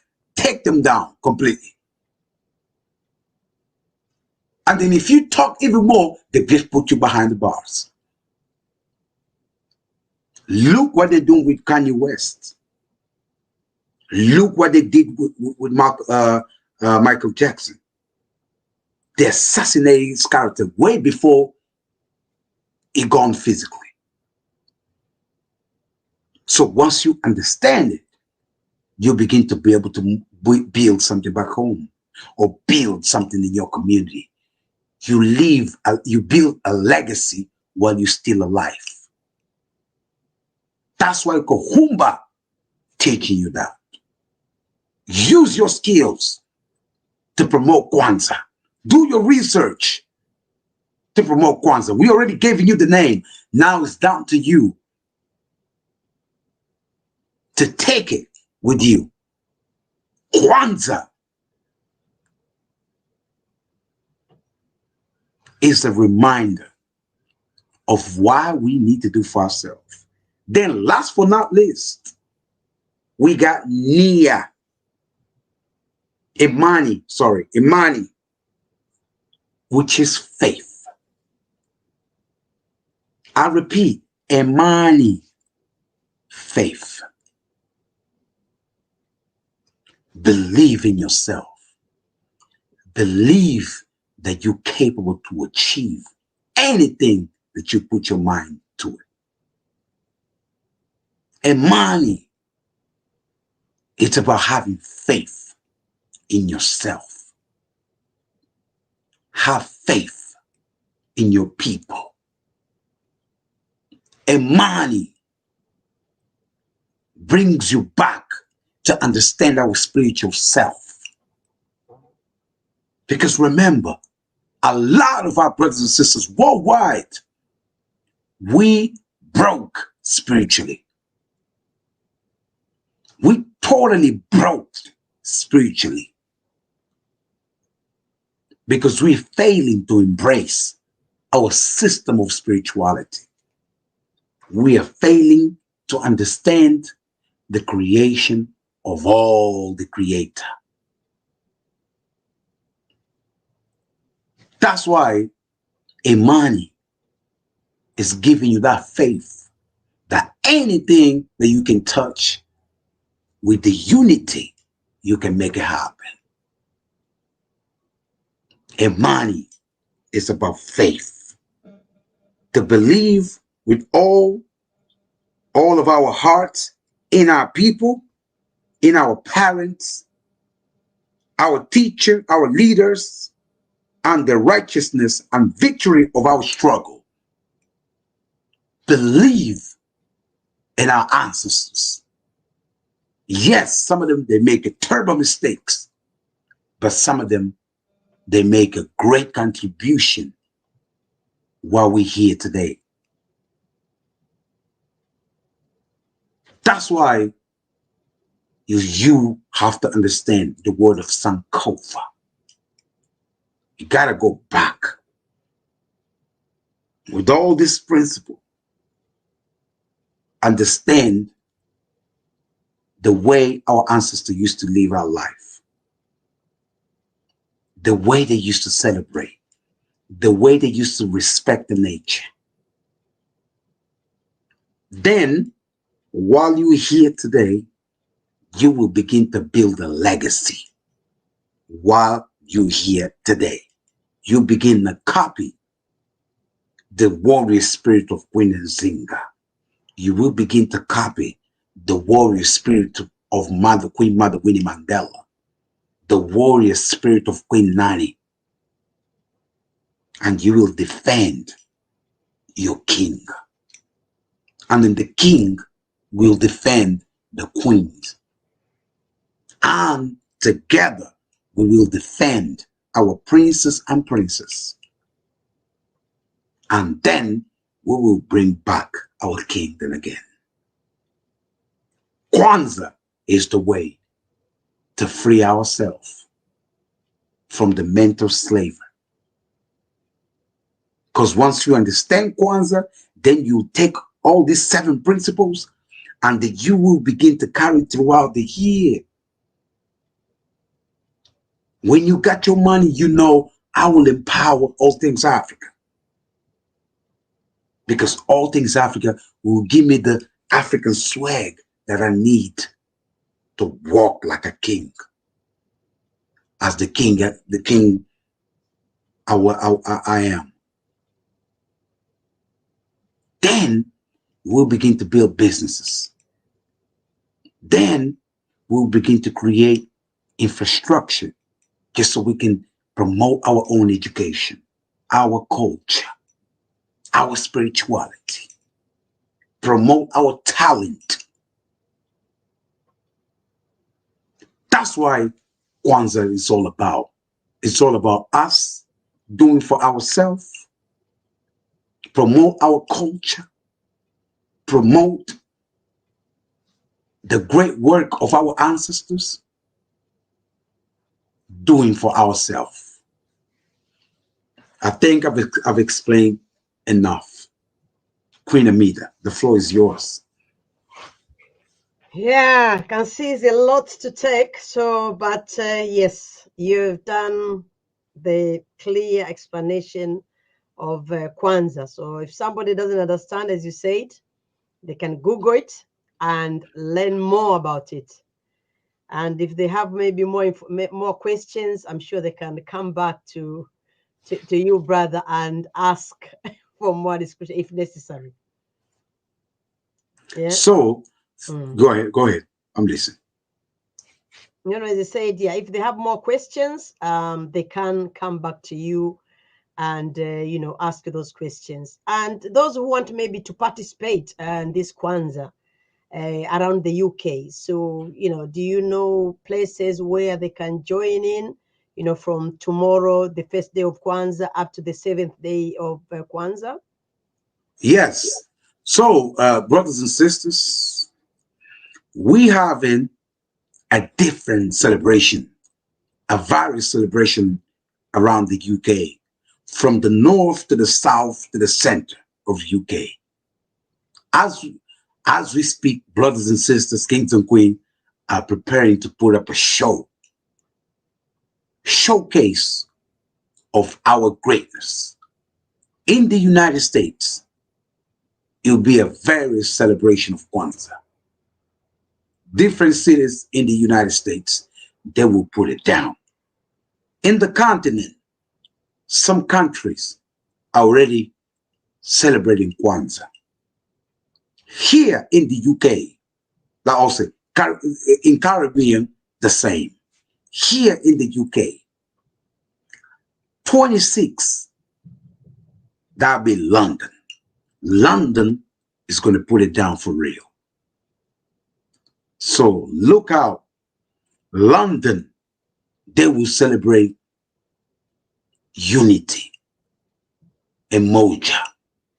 them down completely. And then if you talk even more, they just put you behind the bars. Look what they're doing with Kanye West. Look what they did with Michael Jackson. They assassinated his character way before he gone physically. So once you understand it, you begin to be able to build something back home or build something in your community. You build a legacy while you're still alive. That's why Kukumba teaching you that. Use your skills to promote Kwanzaa. Do your research to promote Kwanzaa. We already gave you the name. Now it's down to you to take it with you. Kwanzaa is a reminder of why we need to do for ourselves. Then last but not least, we got Imani, which is faith. I repeat, Imani, faith. Believe in yourself. Believe that you're capable to achieve anything that you put your mind to it. Imani, it's about having faith in yourself. Have faith in your people. Imani brings you back to understand our spiritual self. Because remember, a lot of our brothers and sisters worldwide, we broke spiritually. We totally broke spiritually. Because we're failing to embrace our system of spirituality. We are failing to understand the creation of all the Creator. That's why Imani is giving you that faith that anything that you can touch with the unity, you can make it happen. Imani is about faith. To believe with all of our hearts in our people, in our parents, our teacher, our leaders, and the righteousness and victory of our struggle. Believe in our ancestors. Yes, some of them, they make terrible mistakes, but some of them, they make a great contribution while we're here today. That's why you have to understand the word of Sankofa. You gotta go back with all this principle. Understand the way our ancestors used to live our life, the way they used to celebrate, the way they used to respect the nature. Then, while you're here today, you will begin to build a legacy. While you're here today, you begin to copy the warrior spirit of Queen Nzinga. You will begin to copy the warrior spirit of Queen Mother Winnie Mandela, the warrior spirit of Queen Nani, and you will defend your king. And then the king will defend the queens. And together we will defend our princes and princesses. And then we will bring back our kingdom again. Kwanzaa is the way to free ourselves from the mental slavery. Because once you understand Kwanzaa, then you take all these 7 principles and then you will begin to carry throughout the year. When you got your money, you know, I will empower All Things Africa. Because All Things Africa will give me the African swag that I need to walk like a king. As the king I am. Then we'll begin to build businesses. Then we'll begin to create infrastructure just so we can promote our own education, our culture, our spirituality, promote our talent. That's why Kwanzaa is all about. It's all about us doing for ourselves, promote our culture, promote the great work of our ancestors, doing for ourselves. I think I've explained enough. Queen Amida, the floor is yours. Yeah, can see it's a lot to take. So, but yes, you've done the clear explanation of Kwanzaa. So if somebody doesn't understand, as you said, they can Google it and learn more about it. And if they have maybe more questions, I'm sure they can come back to you, brother, and ask for more discussion if necessary. Yeah. So go ahead. I'm listening. You know, as I said, yeah, if they have more questions, they can come back to you and you know, ask those questions. And those who want maybe to participate in this Kwanzaa around the UK, so you know, do you know places where they can join in? You know, from tomorrow, the first day of Kwanzaa, up to the 7th day of Kwanzaa. Yes. So, brothers and sisters, we having a different celebration, a various celebration around the UK, from the north to the south to the center of UK. As we speak, brothers and sisters, kings and queens are preparing to put up a showcase of our greatness. In the United States, it'll be a various celebration of Kwanzaa. Different cities in the United States, they will put it down. In the continent, some countries are already celebrating Kwanzaa. Here in the UK, like also in Caribbean, the same. Here in the UK, 26, that'll be London. London is going to put it down for real. So look out. London, they will celebrate unity and Moja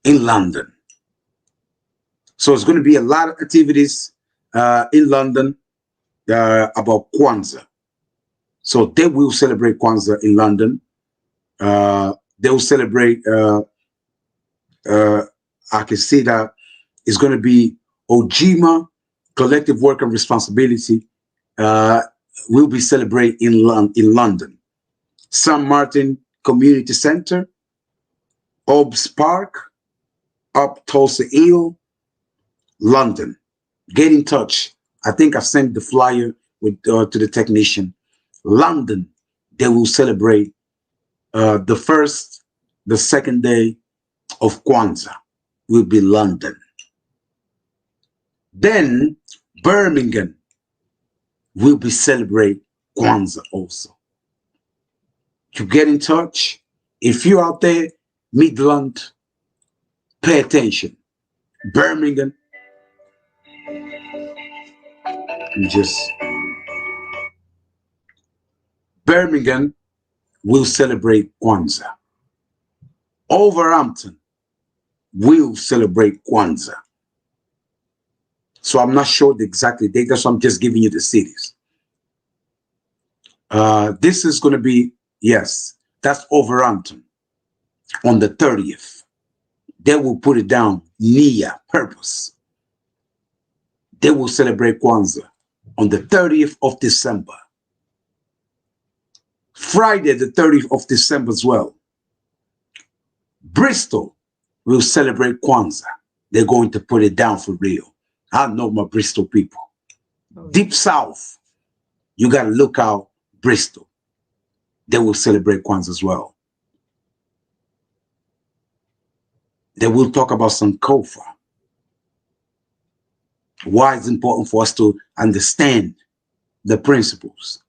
in London. So it's going to be a lot of activities in London. about Kwanzaa. So they will celebrate Kwanzaa in London. They will celebrate, I can see that it's going to be Ojima Collective Work and Responsibility will be celebrated in London. St. Martin Community Center, Obbs Park, up Tulsa Hill, London. Get in touch. I think I sent the flyer with to the technician. London, they will celebrate the first, the second day of Kwanzaa will be London. Then Birmingham will be celebrate Kwanzaa also. You get in touch. If you're out there, Midland, pay attention. Birmingham, Birmingham will celebrate Kwanzaa. Wolverhampton will celebrate Kwanzaa. So I'm not sure the exact date, so I'm just giving you the cities. This is going to be, yes, that's Wolverhampton on the 30th. They will put it down near purpose. They will celebrate Kwanzaa on the 30th of December. Friday, the 30th of December as well. Bristol will celebrate Kwanzaa. They're going to put it down for real. I know my Bristol people. Deep South, you got to look out Bristol. They will celebrate Kwanzaa as well. They will talk about Sankofa. Why it's important for us to understand the principles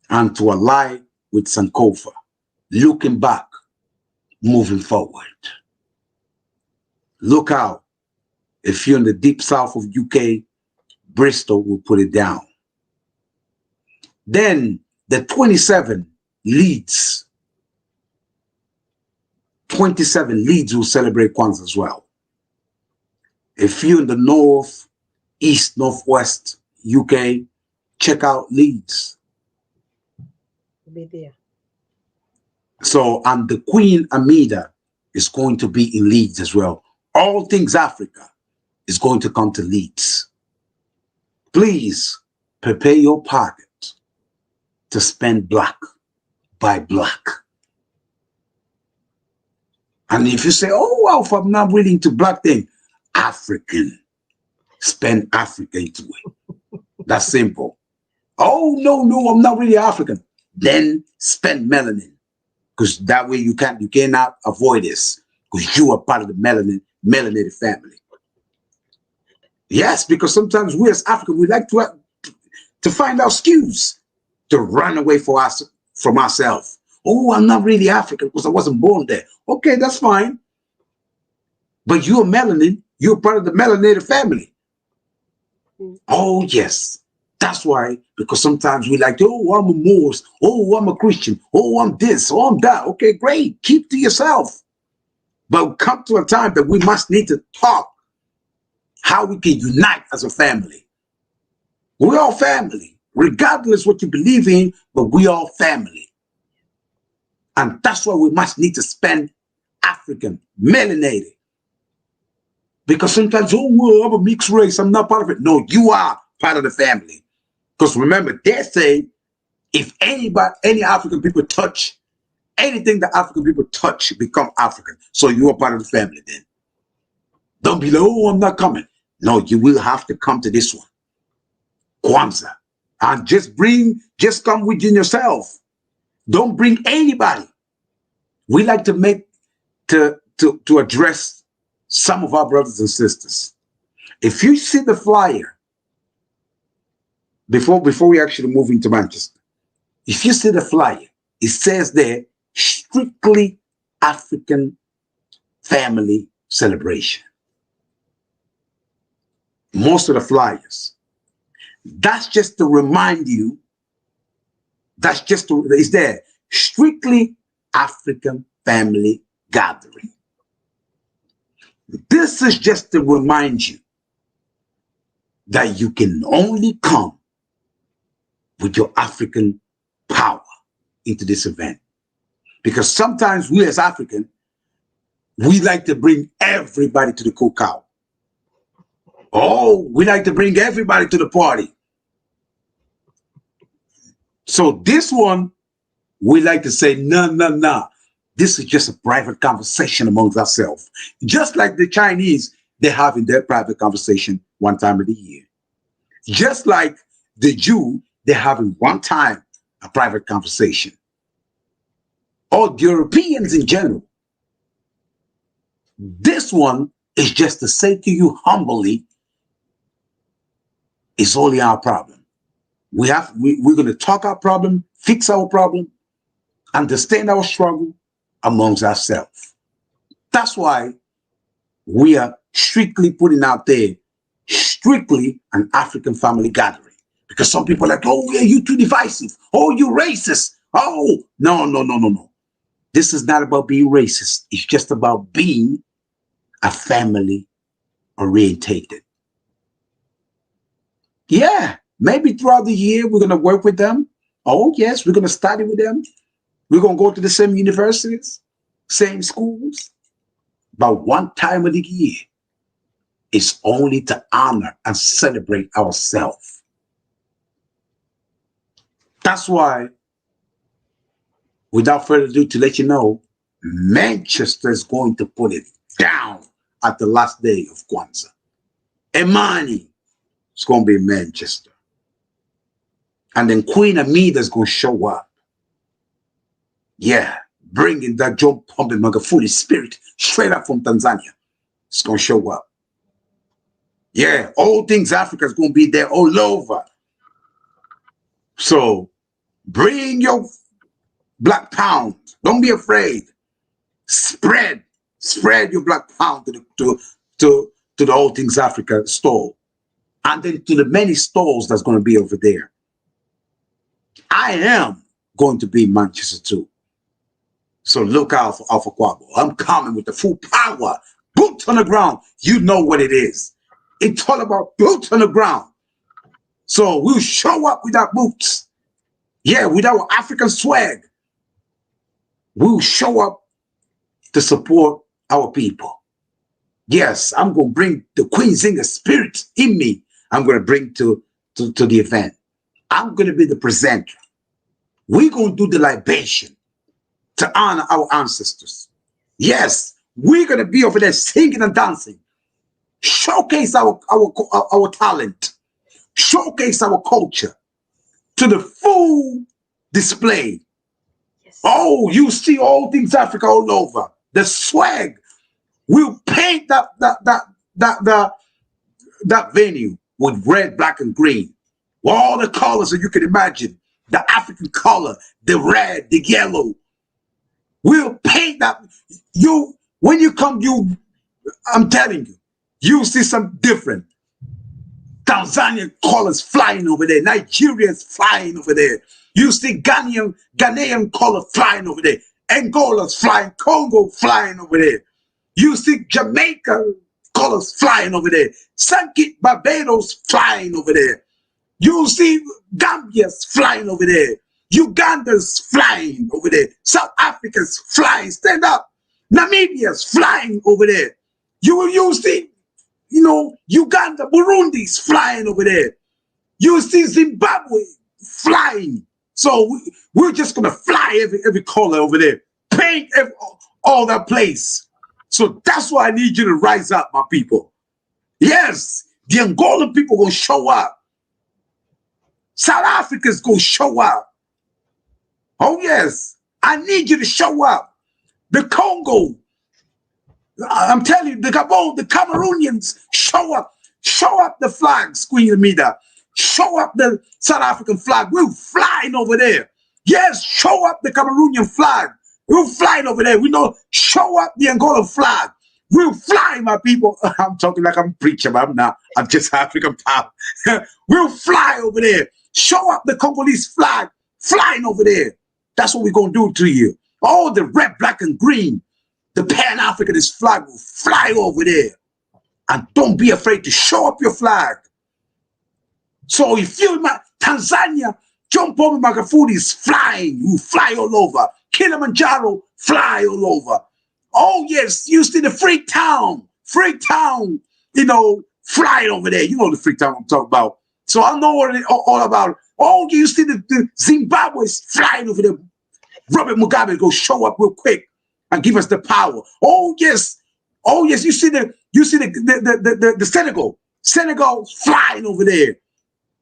and to align with Sankofa, looking back, moving forward. Look out. If you're in the deep south of UK, Bristol will put it down. Then the 27 Leeds. 27 Leeds will celebrate Kwanzaa as well. If you're in the north, east, northwest UK, check out Leeds. Be there. So, and the Queen Amida is going to be in Leeds as well. All things Africa is going to come to Leeds. Please prepare your pocket to spend black by black. And if you say, oh, Alpha, I'm not willing to black thing, African, spend Africa into it. That's simple. Oh, no, I'm not really African. Then spend melanin. Because that way you cannot avoid this. Because you are part of the melanated family. Yes, because sometimes we as Africans, we like to find our excuse to run away from ourselves. Oh, I'm not really African because I wasn't born there. Okay, that's fine. But you're melanin. You're part of the melanated family. Oh, yes. That's why, because sometimes we like, oh, I'm a Moors. Oh, I'm a Christian. Oh, I'm this. Oh, I'm that. Okay, great. Keep to yourself. But come to a time that we must need to talk how we can unite as a family. We're all family, regardless what you believe in, but we all family. And that's why we must need to spend African, melanated. Because sometimes, oh, well, I'm a mixed race, I'm not part of it. No, you are part of the family. Because remember, they say, if any African people touch, anything that African people touch become African. So you are part of the family then. Don't be like, oh, I'm not coming. No, you will have to come to this one. Kwanzaa. And just come within yourself. Don't bring anybody. We like to address some of our brothers and sisters. If you see the flyer, before we actually move into Manchester, if you see the flyer, it says there, strictly African family celebration. Most of the flyers. That's just to remind you, it's there, strictly African family gathering. This is just to remind you that you can only come with your African power into this event. Because sometimes we as African, we like to bring everybody to the cookout. Oh, we like to bring everybody to the party. So this one, we like to say, no. This is just a private conversation amongst ourselves. Just like the Chinese, they have in their private conversation one time of the year. Just like the Jew, they have in one time a private conversation. Or the Europeans in general. This one is just to say to you humbly, it's only our problem. We're going to talk our problem, fix our problem, understand our struggle amongst ourselves. That's why we are strictly putting out there, strictly an African family gathering. Because some people are like, oh, yeah, you too divisive. Oh, you racist. Oh, no. This is not about being racist. It's just about being a family orientated. Yeah, maybe throughout the year, we're going to work with them. Oh, yes, we're going to study with them. We're going to go to the same universities, same schools. But one time of the year is only to honor and celebrate ourselves. That's why, without further ado, to let you know, Manchester is going to put it down at the last day of Kwanzaa. Imani is going to be in Manchester. And then Queen Amida is going to show up. Yeah, bringing that John Pombe Magufuli spirit straight up from Tanzania. It's going to show up. Yeah, all things Africa is going to be there all over. So bring your black pound. Don't be afraid. Spread your black pound to the All Things Africa store. And then to the many stores that's going to be over there. I am going to be in Manchester too. So look out for Alfa Kuabo. I'm coming with the full power. Boots on the ground. You know what it is. It's all about boots on the ground. So we'll show up with our boots. Yeah, with our African swag. We'll show up to support our people. Yes, I'm going to bring the Queenzinger spirit in me. I'm going to bring to the event. I'm going to be the presenter. We're going to do the libation to honor our ancestors. Yes, we're going to be over there singing and dancing. Showcase our talent. Showcase our culture to the full display. Yes. Oh, you see All Things Africa all over. The swag. We'll paint that venue with red, black, and green. All the colors that you can imagine. The African color, the red, the yellow. We'll paint that. When you come, I'm telling you, you see something different. Tanzanian colors flying over there. Nigerians flying over there. You see Ghanaian color flying over there. Angola's flying. Congo flying over there. You see Jamaica colors flying over there. St. Kitts, Barbados flying over there. You see Gambia's flying over there. Uganda's flying over there. South Africa's flying. Stand up. Namibia's flying over there. You see, Uganda, Burundi's flying over there. You see Zimbabwe flying. So we're just going to fly every color over there. Paint all that place. So that's why I need you to rise up, my people. Yes, the Angolan people going to show up. South Africa's going to show up. Oh, yes. I need you to show up. The Congo. I'm telling you, the Gabon, the Cameroonians, show up. Show up the flags, Queen Amida. Show up the South African flag. We're flying over there. Yes, show up the Cameroonian flag. We're flying over there. We know, show up the Angolan flag. We're flying, my people. I'm talking like I'm a preacher, but I'm not. I'm just African pop. We'll fly over there. Show up the Congolese flag. Flying over there. That's what we're going to do to you. Oh, the red, black, and green. The Pan-Africanist flag will fly over there. And don't be afraid to show up your flag. So if you're in Tanzania, John Paul Magufuli is flying. You fly all over. Kilimanjaro, fly all over. Oh, yes, you see the Freetown, you know, flying over there. You know the Freetown I'm talking about. So I know what it's all about. Oh, you see the Zimbabwe is flying over there. Robert Mugabe go show up real quick and give us the power. Oh, yes. Oh, yes, you see the Senegal flying over there.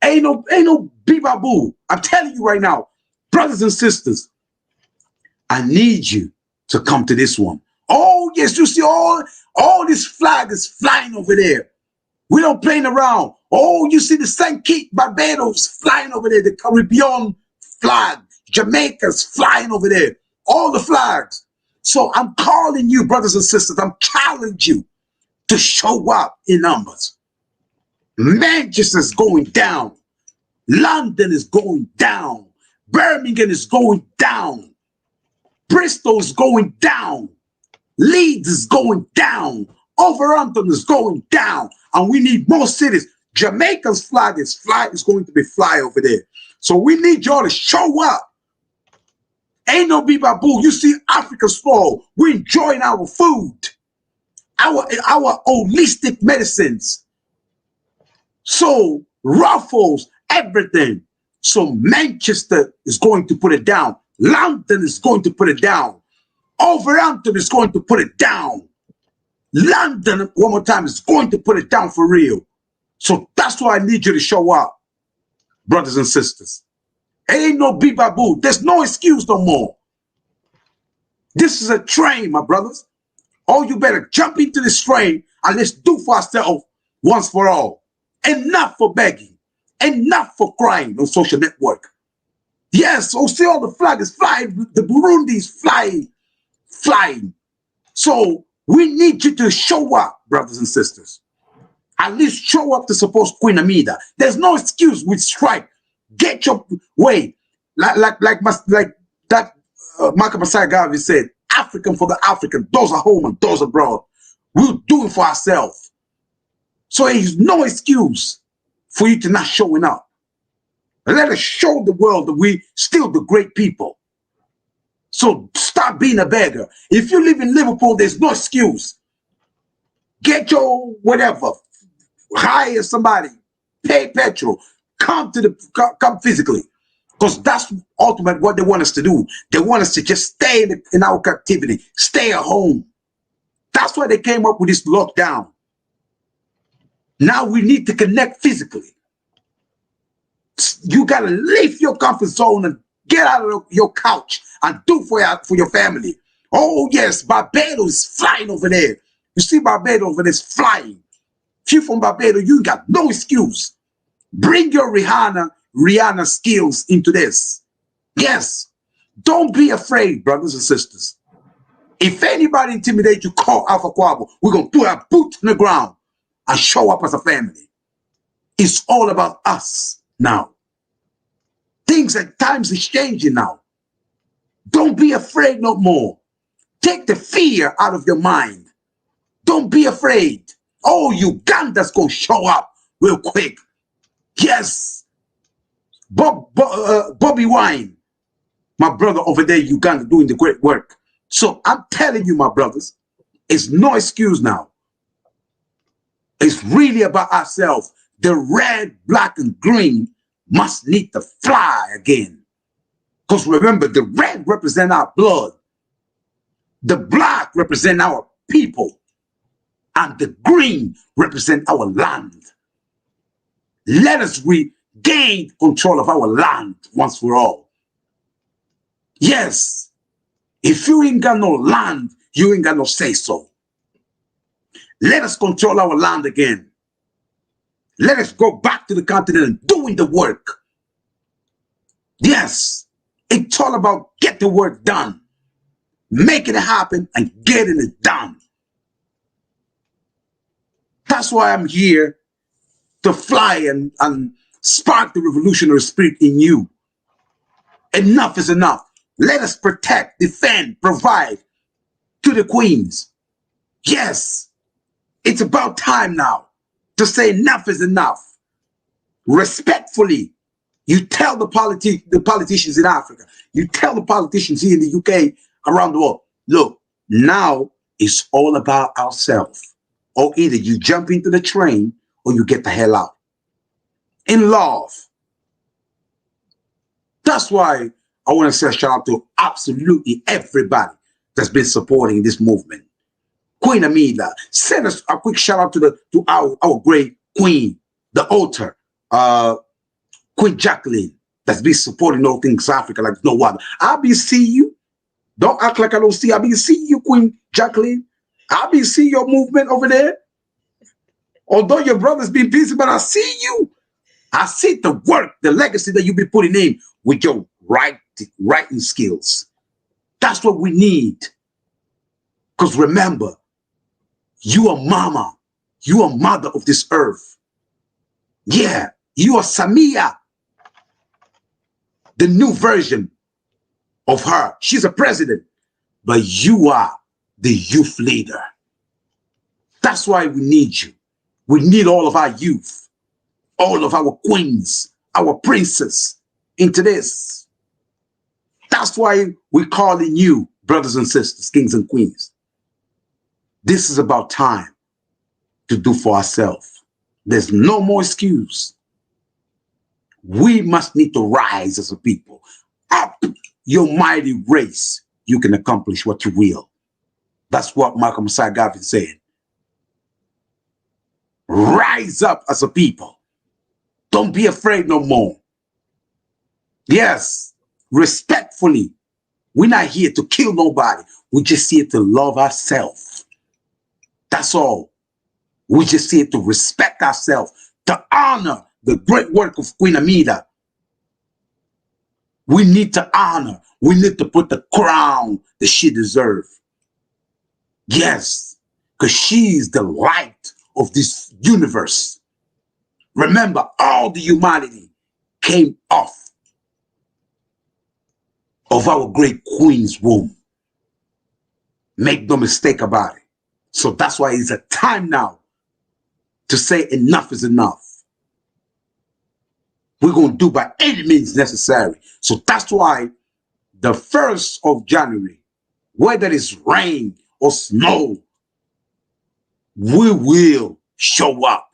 Ain't no boo. I'm telling you right now, brothers and sisters, I need you to come to this one. Oh, yes, you see all this flag is flying over there. We don't playing around. Oh, you see the St. Kitts, Barbados flying over there, the Caribbean flag, Jamaica's flying over there, all the flags. So I'm calling you, brothers and sisters, I'm challenging you to show up in numbers. Manchester's going down. London is going down. Birmingham is going down. Bristol's going down. Leeds is going down. Wolverhampton is going down. And we need more cities. Jamaica's flag is going to be fly over there. So we need y'all to show up. Ain't no boo. You see Africa small. We enjoying our food. Our holistic medicines. So Ruffles, everything. So Manchester is going to put it down. London is going to put it down. Wolverhampton is going to put it down. London, one more time, is going to put it down for real. So that's why I need you to show up, brothers and sisters. Ain't no boo. There's no excuse no more. This is a train, my brothers. Oh, you better jump into this train and let's do for ourselves once for all. Enough for begging. Enough for crying on social network. Yes, oh, see all the flag is flying. The Burundi is flying. So we need you to show up, brothers and sisters. At least show up to support Queen Amida. There's no excuse with strike. Get your way. Like that Marco Masai Garvey said, African for the African. Those are home and those abroad. We'll do it for ourselves. So there's no excuse for you to not showing up. Let us show the world that we still the great people. So stop being a beggar. If you live in Liverpool, there's no excuse. Get your whatever. Hire somebody. Pay petrol. Come physically. Because that's ultimately what they want us to do. They want us to just stay in our captivity. Stay at home. That's why they came up with this lockdown. Now we need to connect physically. You got to leave your comfort zone and get out of your couch and do for your family. Oh, yes, Barbados is flying over there. You see Barbados over there is flying. If you're from Barbados, you got no excuse. Bring your Rihanna skills into this. Yes. Don't be afraid, brothers and sisters. If anybody intimidates you, call Alfa Kuabo. We're going to put our boots on the ground and show up as a family. It's all about us now. Things at times is changing now. Don't be afraid no more. Take the fear out of your mind. Don't be afraid. Oh, Uganda's going to show up real quick. Yes. Bobby Wine, my brother over there in Uganda, doing the great work. So I'm telling you, my brothers, it's no excuse now. It's really about ourselves. The red, black, and green must need to fly again. Because remember, the red represent our blood. The black represent our people. And the green represent our land. Let us regain control of our land once for all. Yes, if you ain't got no land, you ain't got no say-so. Let us control our land again. Let us go back to the continent and doing the work. Yes, it's all about get the work done, making it happen and getting it done. That's why I'm here to fly and spark the revolutionary spirit in you. Enough is enough. Let us protect, defend, provide to the queens. Yes, it's about time now to say enough is enough. Respectfully, You tell the politicians in Africa, you tell the politicians here in the UK, around the world, look, now it's all about ourselves. Or either you jump into the train or you get the hell out. In love. That's why I want to say a shout out to absolutely everybody that's been supporting this movement. Queen Amida, send us a quick shout out to our great queen, the author, Queen Jacqueline, that's been supporting all things Africa like no other. I be see you. Don't act like I don't see. I be see you, Queen Jacqueline. I be see your movement over there. Although your brother's been busy, but I see you. I see the work, the legacy that you be putting in with your writing skills. That's what we need. Because remember, you are mama. You are mother of this earth. Yeah, you are Samia, the new version of her. She's a president, but you are the youth leader. That's why we need you. We need all of our youth, all of our queens, our princes into this. That's why we're calling you, brothers and sisters, kings and queens. This is about time to do for ourselves. There's no more excuse. We must need to rise as a people. Up your mighty race, you can accomplish what you will. That's what Malcolm Garvey said. Rise up as a people. Don't be afraid no more. Yes, respectfully. We're not here to kill nobody. We're just here to love ourselves. That's all. We're just here to respect ourselves, to honor the great work of Queen Amida. We need to honor. We need to put the crown that she deserves. Yes, because she's the light of this universe. Remember, all the humanity came off of our great queen's womb. Make no mistake about it. So that's why it's a time now to say enough is enough. We're going to do by any means necessary. So that's why the 1st of January, whether it's rain or snow, we will show up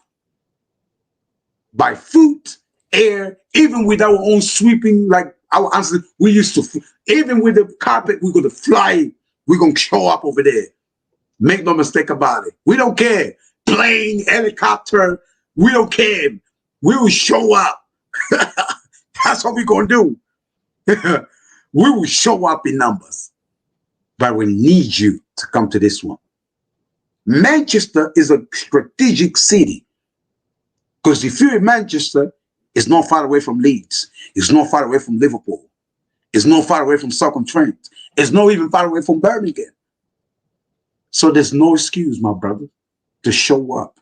by foot, air, even with our own sweeping, like our ancestors, we used to, even with the carpet, we're going to fly. We're going to show up over there. Make no mistake about it. We don't care. Plane, helicopter, we don't care. We will show up. That's what we're going to do. We will show up in numbers. But we need you to come to this one. Manchester is a strategic city. Because if you're in Manchester, it's not far away from Leeds. It's not far away from Liverpool. It's not far away from Stoke-on-Trent. It's not even far away from Birmingham. So there's no excuse, my brother, to show up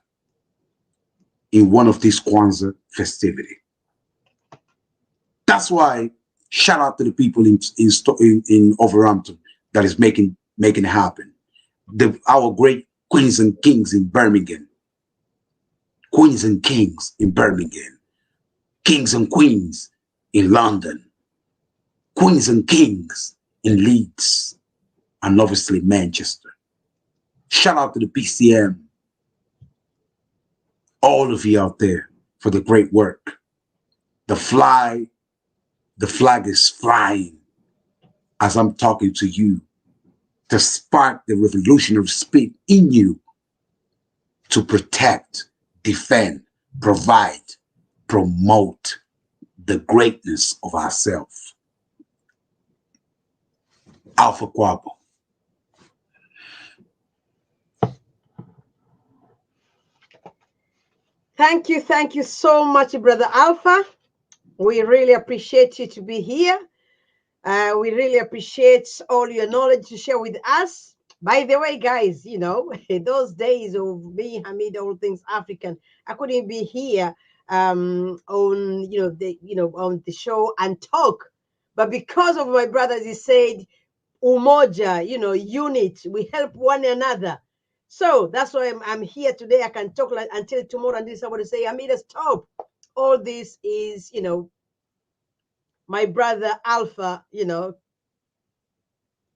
in one of these Kwanzaa festivities. That's why shout out to the people in Wolverhampton that is making it happen. Our great queens and kings in Birmingham. Queens and kings in Birmingham. Kings and queens in London. Queens and kings in Leeds. And obviously Manchester. Shout out to the PCM. All of you out there for the great work. The flag is flying as I'm talking to you to spark the revolutionary spirit in you to protect, defend, provide, promote the greatness of ourselves. Alfa Kuabo. Thank you so much, Brother Alpha. We really appreciate you to be here. We really appreciate all your knowledge to share with us. By the way, guys, you know, those days of being Hamid, all things African, I couldn't be here on on the show and talk, but because of my brothers, he said, "Umoja, unit. We help one another." So that's why I'm here today. I can talk until tomorrow, and then somebody say, "Hamid, stop. All this is, my brother Alpha, you know,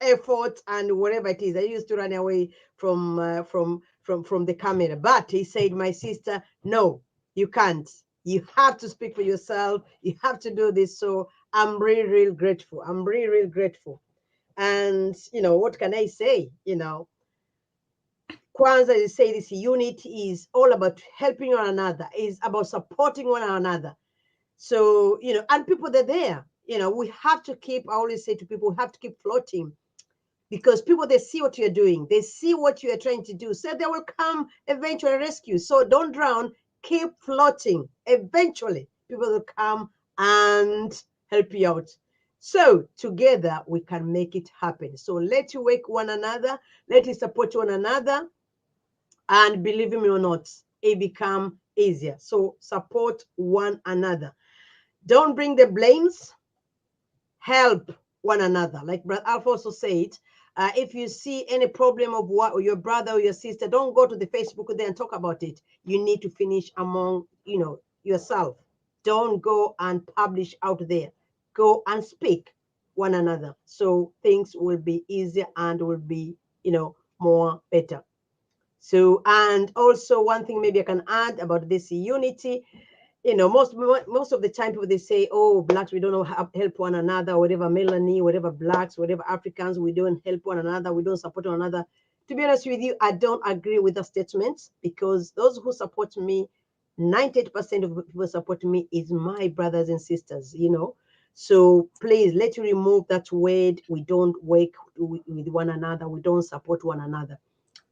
effort and whatever it is. I used to run away from the camera, but he said, my sister, no, you can't. You have to speak for yourself. You have to do this. So I'm really, really grateful. I'm really, really grateful. And you know, what can I say? You know, Kwanzaa, you say this unity is all about helping one another, is about supporting one another. So, you know, and people that are there, you know, we have to keep, I always say to people, we have to keep floating, because people, they see what you're doing, they see what you are trying to do, so they will come eventually rescue. So don't drown, keep floating. Eventually people will come and help you out. So together we can make it happen. So let's wake one another, let us support one another, and believe me or not, it become easier. So support one another, don't bring the blames, help one another. Like Brother Alpha also said, if you see any problem of what or your brother or your sister, don't go to the Facebook there and talk about it. You need to finish among, you know, yourself. Don't go and publish out there. Go and speak one another, so things will be easier and will be, you know, more better. So, and also one thing maybe I can add about this unity, you know, most of the time people, they say, oh, blacks, we don't know how help one another, whatever, Melanie, whatever, blacks, whatever, Africans, we don't help one another, we don't support one another. To be honest with you, I don't agree with the statements, because those who support me, 98% of people support me is my brothers and sisters, you know. So please, let's remove that word, we don't work with one another, we don't support one another.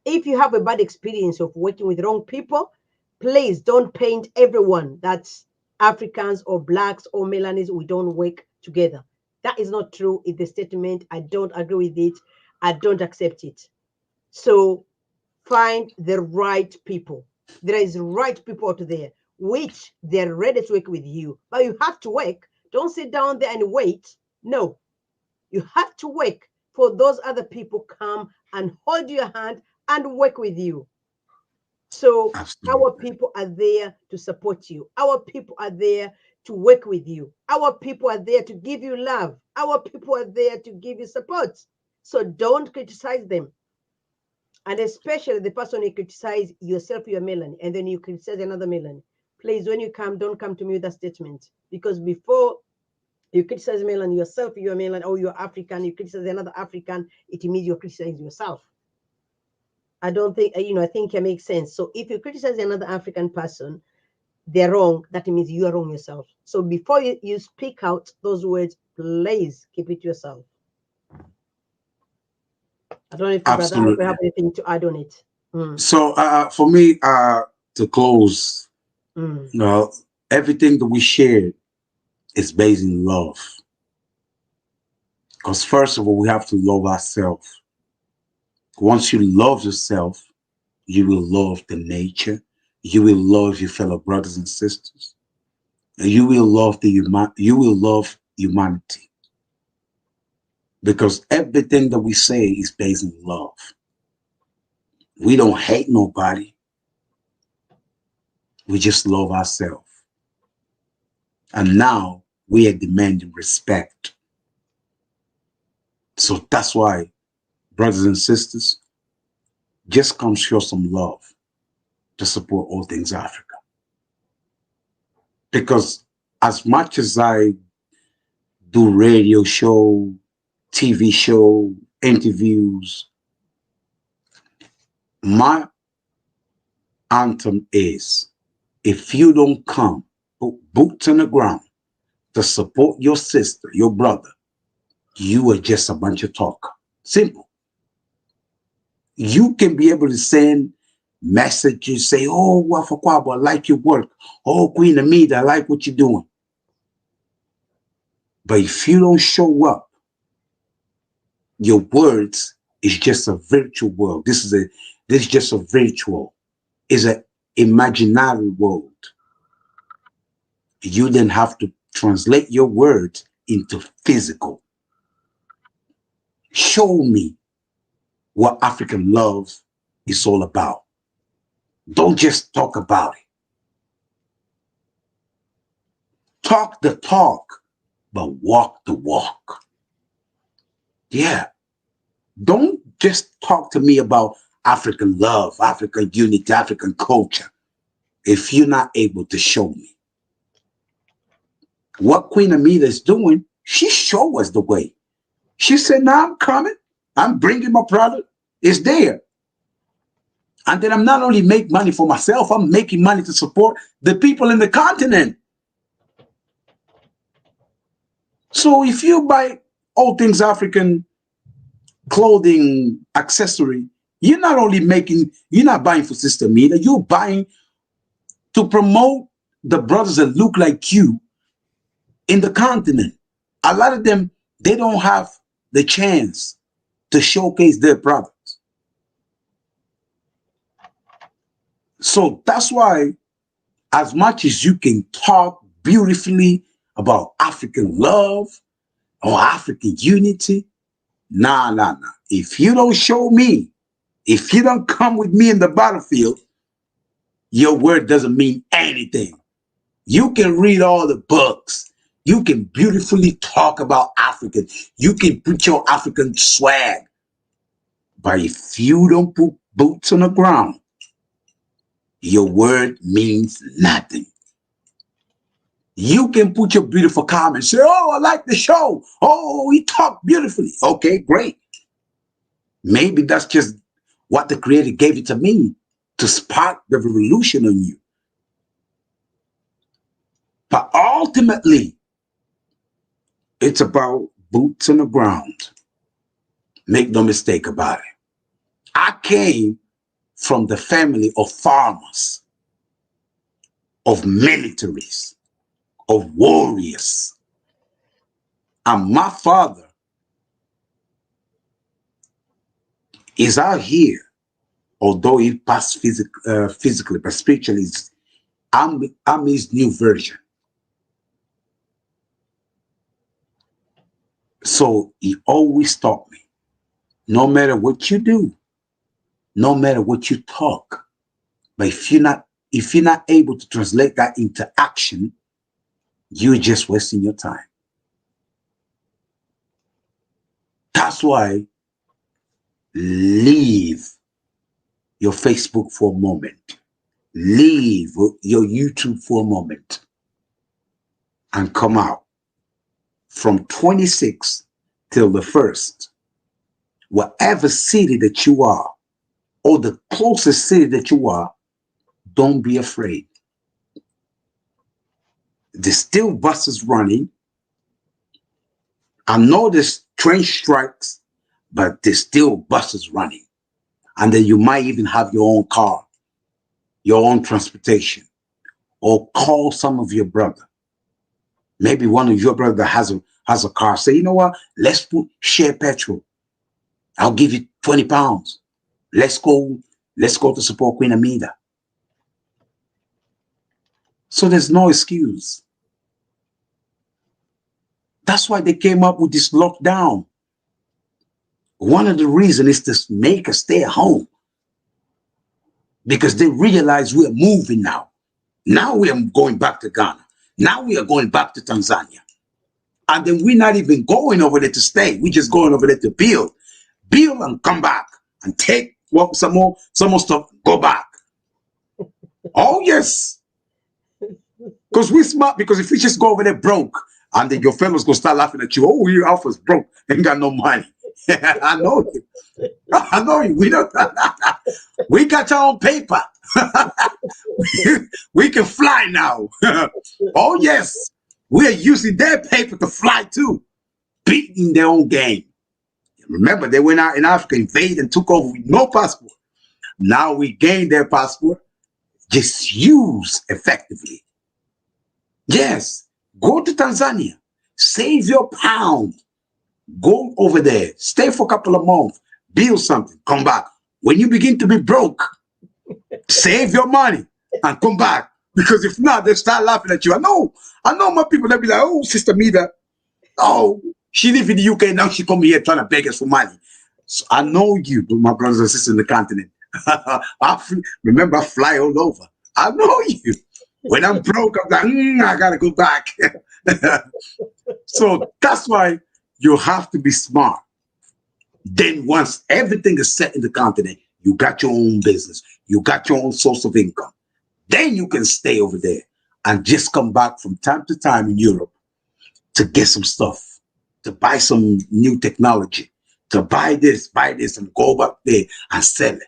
If you have a bad experience of working with wrong people, please don't paint everyone that's Africans or blacks or Melanis, we don't work together. That is not true. It's the statement. I don't agree with it. I don't accept it. So find the right people. There is right people out there, which they're ready to work with you. But you have to work. Don't sit down there and wait. No, you have to work for those other people come and hold your hand and work with you. So Absolutely. our people are there to support you. Our people are there to work with you. Our people are there to give you love. Our people are there to give you support. So don't criticize them. And especially the person you criticize yourself, you're Melanie, and then you criticize another Melanie. Please, when you come, don't come to me with that statement. Because before you criticize Melanie yourself, you're Melanie, or you're African, you criticize another African, it means you're criticizing yourself. I don't think, you know, I think it makes sense. So if you criticize another African person, they're wrong, that means you are wrong yourself. So before you speak out those words, please keep it to yourself. I don't know if Brother Alpha have Absolutely. anything to add on it. So for me, to close, Mm. you know, everything that we shared is based in love. Because first of all, we have to love ourselves. Once you love yourself, you will love the nature. You will love your fellow brothers and sisters. And you will love you will love humanity. Because everything that we say is based in love. We don't hate nobody. We just love ourselves. And now we are demanding respect. So that's why, brothers and sisters, just come show some love to support all things Africa. Because as much as I do radio show, TV show, interviews, my anthem is, if you don't come, put boots on the ground to support your sister, your brother, you are just a bunch of talk. Simple. You can be able to send messages, say, oh, Alfa Kuabo, I like your work. Oh, Queen Amida, I like what you're doing. But if you don't show up, your words is just a virtual world. This is just a virtual. It's an imaginary world. You then have to translate your words into physical. Show me what African love is all about. Don't just talk about it. Talk the talk, but walk the walk. Yeah. Don't just talk to me about African love, African unity, African culture, if you're not able to show me. What Queen Amida is doing, she showed us the way. She said, now I'm coming. I'm bringing my product. It's there. And then I'm not only make money for myself, I'm making money to support the people in the continent. So if you buy all things African clothing, accessory, you're not only making, you're not buying for Sister Mida, you're buying to promote the brothers that look like you in the continent. A lot of them, they don't have the chance to showcase their products. So that's why, as much as you can talk beautifully about African love or African unity, nah. If you don't show me, if you don't come with me in the battlefield, your word doesn't mean anything. You can read all the books. You can beautifully talk about African. You can put your African swag. But if you don't put boots on the ground, your word means nothing. You can put your beautiful comments, say, oh, I like the show. Oh, he talked beautifully. Okay, great. Maybe that's just what the Creator gave it to me, to spark the revolution in you. But ultimately, it's about boots on the ground. Make no mistake about it. I came from the family of farmers, of militaries, of warriors. And my father is out here, although he passed physically, but spiritually, I'm his new version. So he always taught me, no matter what you do, no matter what you talk, but if you're not able to translate that into action, you're just wasting your time. That's why leave your Facebook for a moment. Leave your YouTube for a moment and come out. From 26 till the 1st, whatever city that you are, or the closest city that you are, don't be afraid. There's still buses running. I know there's train strikes, but there's still buses running. And then you might even have your own car, your own transportation, or call some of your brother. Maybe one of your brother has a car. Say, you know what? Let's share petrol. I'll give you 20 pounds. Let's go to support Queen Amida. So there's no excuse. That's why they came up with this lockdown. One of the reasons is to make us stay at home. Because they realize we're moving now. Now we are going back to Ghana. Now we are going back to Tanzania. And then we're not even going over there to stay. We're just going over there to build. Build and come back. And take some more stuff, go back. Oh, yes. Because we're smart. Because if we just go over there broke, and then your fellows go start laughing at you. Oh, your Alpha's broke. Ain't got no money. I know you. I know you. We got your own paper. We can fly now. Oh, yes. We are using their paper to fly too. Beating their own game. Remember, they went out in Africa, invaded, and took over with no passport. Now we gained their passport. Just use effectively. Yes. Go to Tanzania. Save your pound. Go over there. Stay for a couple of months. Build something. Come back. When you begin to be broke, save your money and come back. Because if not, they'll start laughing at you. I know my people, they'll be like, oh, Sister Mida, oh, she live in the UK, now she come here trying to beg us for money. So I know you, my brothers and sisters in the continent. Remember, I fly all over. I know you. When I'm broke, I'm like, I gotta go back. So that's why you have to be smart. Then once everything is set in the continent, you got your own business, you got your own source of income. Then you can stay over there and just come back from time to time in Europe to get some stuff, to buy some new technology, to buy this, and go back there and sell it.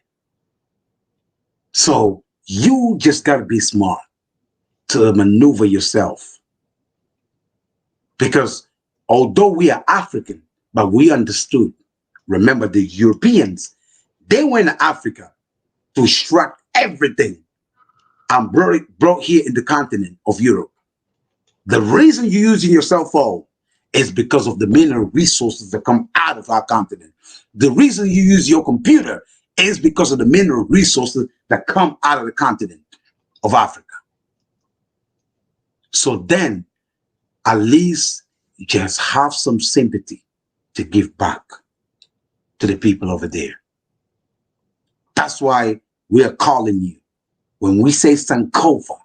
So you just got to be smart to maneuver yourself. Because although we are African, but we understood. Remember, the Europeans, they went to Africa to extract everything and brought here in the continent of Europe. The reason you're using your cell phone is because of the mineral resources that come out of our continent. The reason you use your computer is because of the mineral resources that come out of the continent of Africa. So then, at least just have some sympathy to give back to the people over there. That's why we are calling you. When we say Sankofa,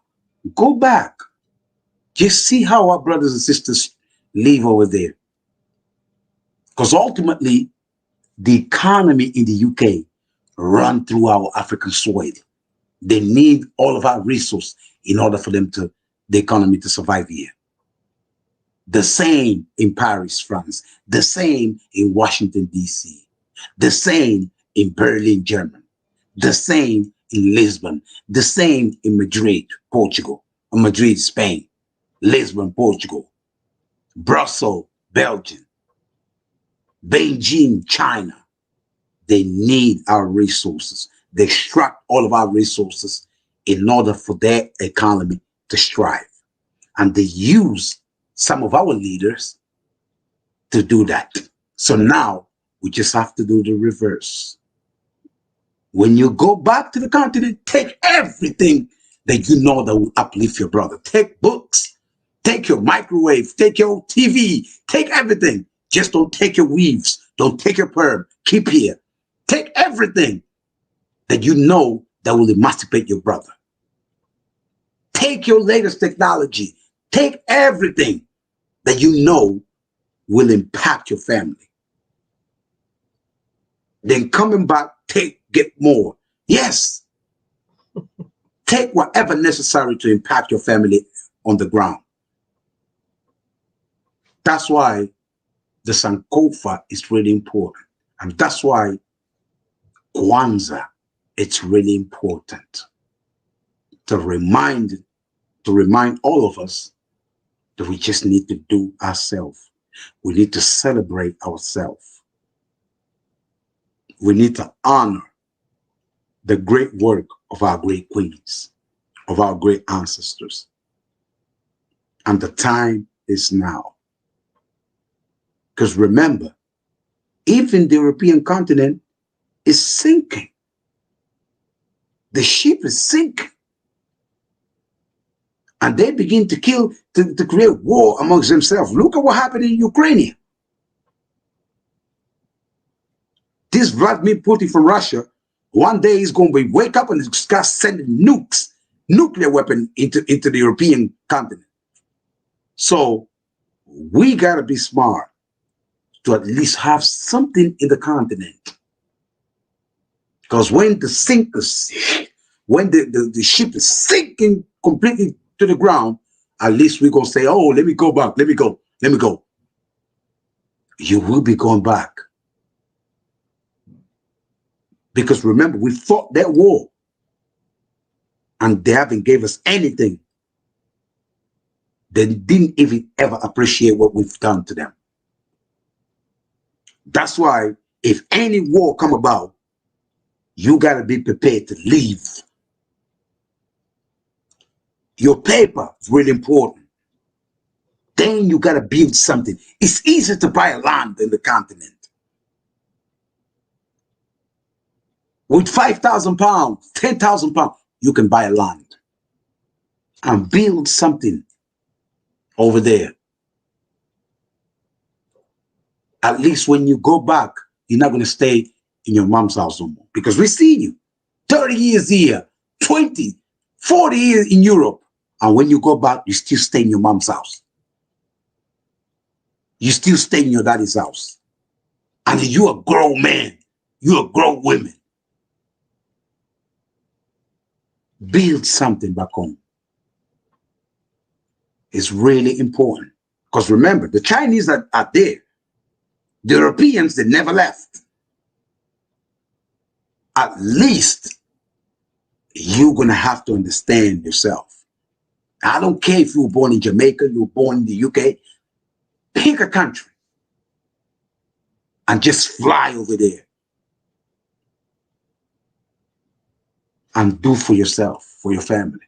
go back. Just see how our brothers and sisters live over there. Because ultimately, the economy in the UK run through our African soil. They need all of our resources in order for them to, the economy to survive here. The same in Paris, France. The same in Washington, D.C. The same in Berlin, Germany. The same in Lisbon. The same in Madrid, Portugal. Madrid, Spain. Lisbon, Portugal. Brussels, Belgium. Beijing, China. They need our resources. They extract all of our resources in order for their economy to strive. And they use some of our leaders to do that. So now we just have to do the reverse. When you go back to the continent, take everything that you know that will uplift your brother. Take books, take your microwave, take your TV, take everything. Just don't take your weaves, don't take your perm. Keep here. Take everything that you know that will emancipate your brother. Take your latest technology. Take everything that you know will impact your family. Then coming back, get more. Yes. Take whatever necessary to impact your family on the ground. That's why the Sankofa is really important. And that's why Kwanzaa, it's really important to remind all of us that we just need to do ourselves. We need to celebrate ourselves. We need to honor the great work of our great queens, of our great ancestors. And the time is now. Because remember, even the European continent is sinking. The ship is sinking. And they begin to kill, to create war amongst themselves. Look at what happened in Ukraine. This Vladimir Putin from Russia, one day he's going to wake up and start sending nukes, nuclear weapon into the European continent. So we got to be smart to at least have something in the continent. Because when the ship is sinking completely to the ground, at least we're going to say, oh, let me go back, let me go. You will be going back. Because remember, we fought that war and they haven't gave us anything. They didn't even ever appreciate what we've done to them. That's why if any war come about, you got to be prepared to leave. Your paper is really important. Then you got to build something. It's easier to buy a land in the continent. With 5,000 pounds, 10,000 pounds, you can buy a land and build something over there. At least when you go back, you're not going to stay in your mom's house no more. Because we see you 30 years here, 20, 40 years in Europe. And when you go back, you still stay in your mom's house. You still stay in your daddy's house. And you're a grown man. You're a grown woman. Build something back home. It's really important. Because remember, the Chinese are there. The Europeans, they never left. At least you're going to have to understand yourself. I don't care if you were born in Jamaica, you were born in the UK. Pick a country and just fly over there and do for yourself, for your family.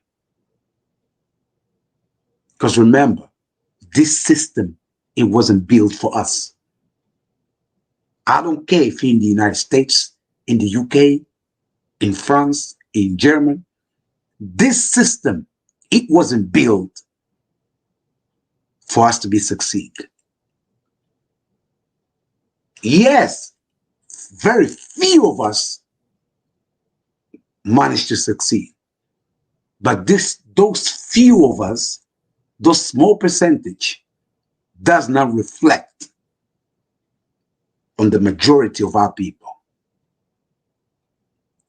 Because remember, this system, it wasn't built for us. I don't care if you're in the United States, in the UK, in France, in Germany. This system, it wasn't built for us to be succeed. Yes, very few of us managed to succeed. But those few of us, those small percentage, does not reflect on the majority of our people.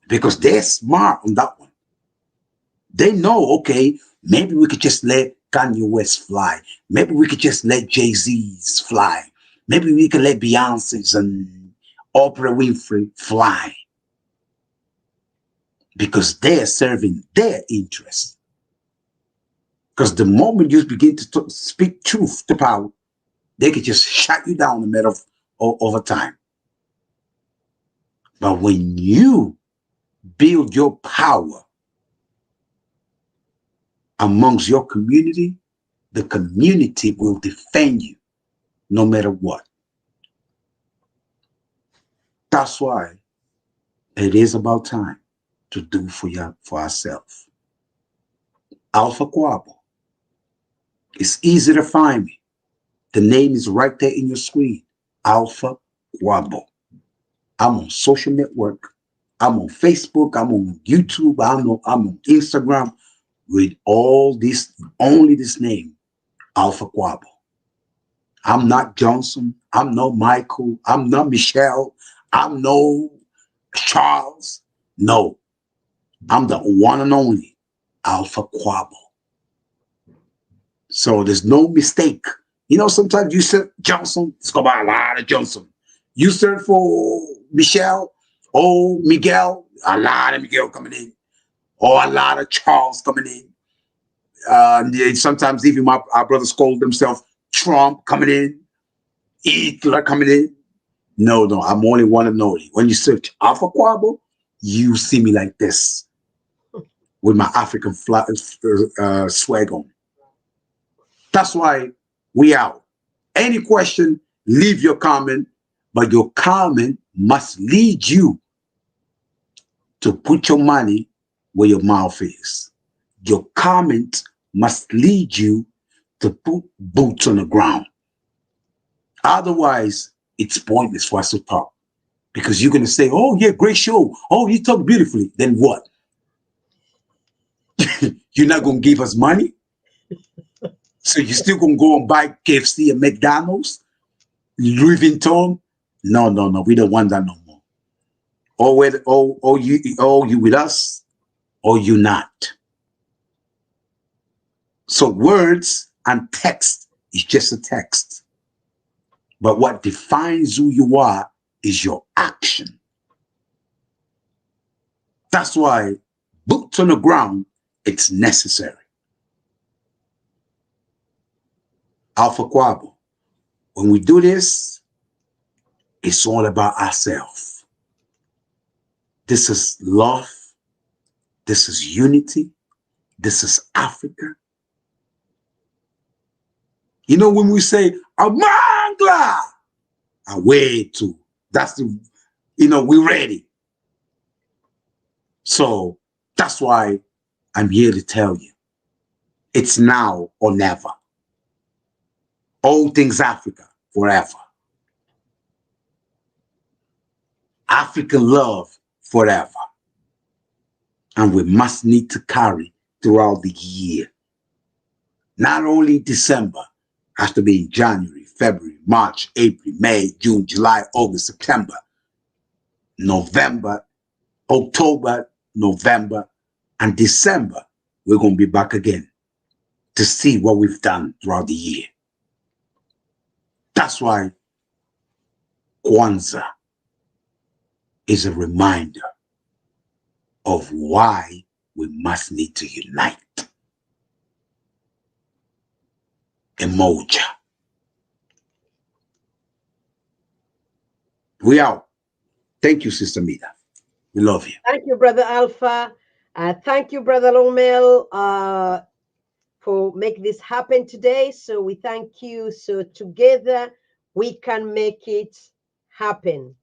Because they're smart on that one. They know, okay, maybe we could just let Kanye West fly. Maybe we could just let Jay-Z's fly. Maybe we could let Beyonce's and Oprah Winfrey fly. Because they're serving their interests. Because the moment you begin to speak truth to power, they could just shut you down in the middle of time. But when you build your power amongst your community, the community will defend you no matter what. That's why it is about time to do for ourselves. Alfa Kuabo. It's easy to find me. The name is right there in your screen. Alfa Kuabo. I'm on social network. I'm on Facebook. I'm on YouTube. I'm on Instagram with only this name, Alfa Kuabo. I'm not Johnson. I'm no Michael. I'm not Michelle. I'm no Charles. No. I'm the one and only Alfa Kuabo. So there's no mistake. You know, sometimes you search Johnson, it's going to be a lot of Johnson. You search for Michelle or Miguel, a lot of Miguel coming in, or a lot of Charles coming in. Sometimes even our brothers call themselves Trump coming in, Hitler coming in. No, I'm only one and only. When you search Alfa Kuabo, you see me like this with my African swag on. That's why we out. Any question, leave your comment, but your comment must lead you to put your money where your mouth is. Your comment must lead you to put boots on the ground. Otherwise, it's pointless for us to talk. Because you're going to say, oh, yeah, great show. Oh, you talk beautifully. Then what? You're not going to give us money? So you're still going to go and buy KFC and McDonald's? Louis Vuitton? No. We don't want that no more. Or you with us, or you not. So words and text is just a text. But what defines who you are is your action. That's why boots on the ground, it's necessary. Alfa Kuabo, when we do this, it's all about ourselves. This is love. This is unity. This is Africa. You know, when we say, Amangla, away to, that's the, we're ready. So that's why I'm here to tell you, it's now or never. All things Africa, forever. African love, forever. And we must need to carry throughout the year. Not only December, Has to be January, February, March, April, May, June, July, August, September, November, October, November, and December. We're going to be back again to see what we've done throughout the year. That's why Kwanzaa is a reminder of why we must need to unite. Umoja. We out. Thank you, Sister Mida. We love you. Thank you, Brother Alpha. Thank you, Brother Lomel, for making this happen today. So we thank you. So together we can make it happen.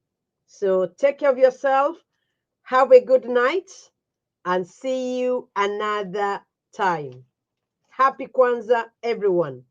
So take care of yourself. Have a good night and see you another time. Happy Kwanzaa, everyone.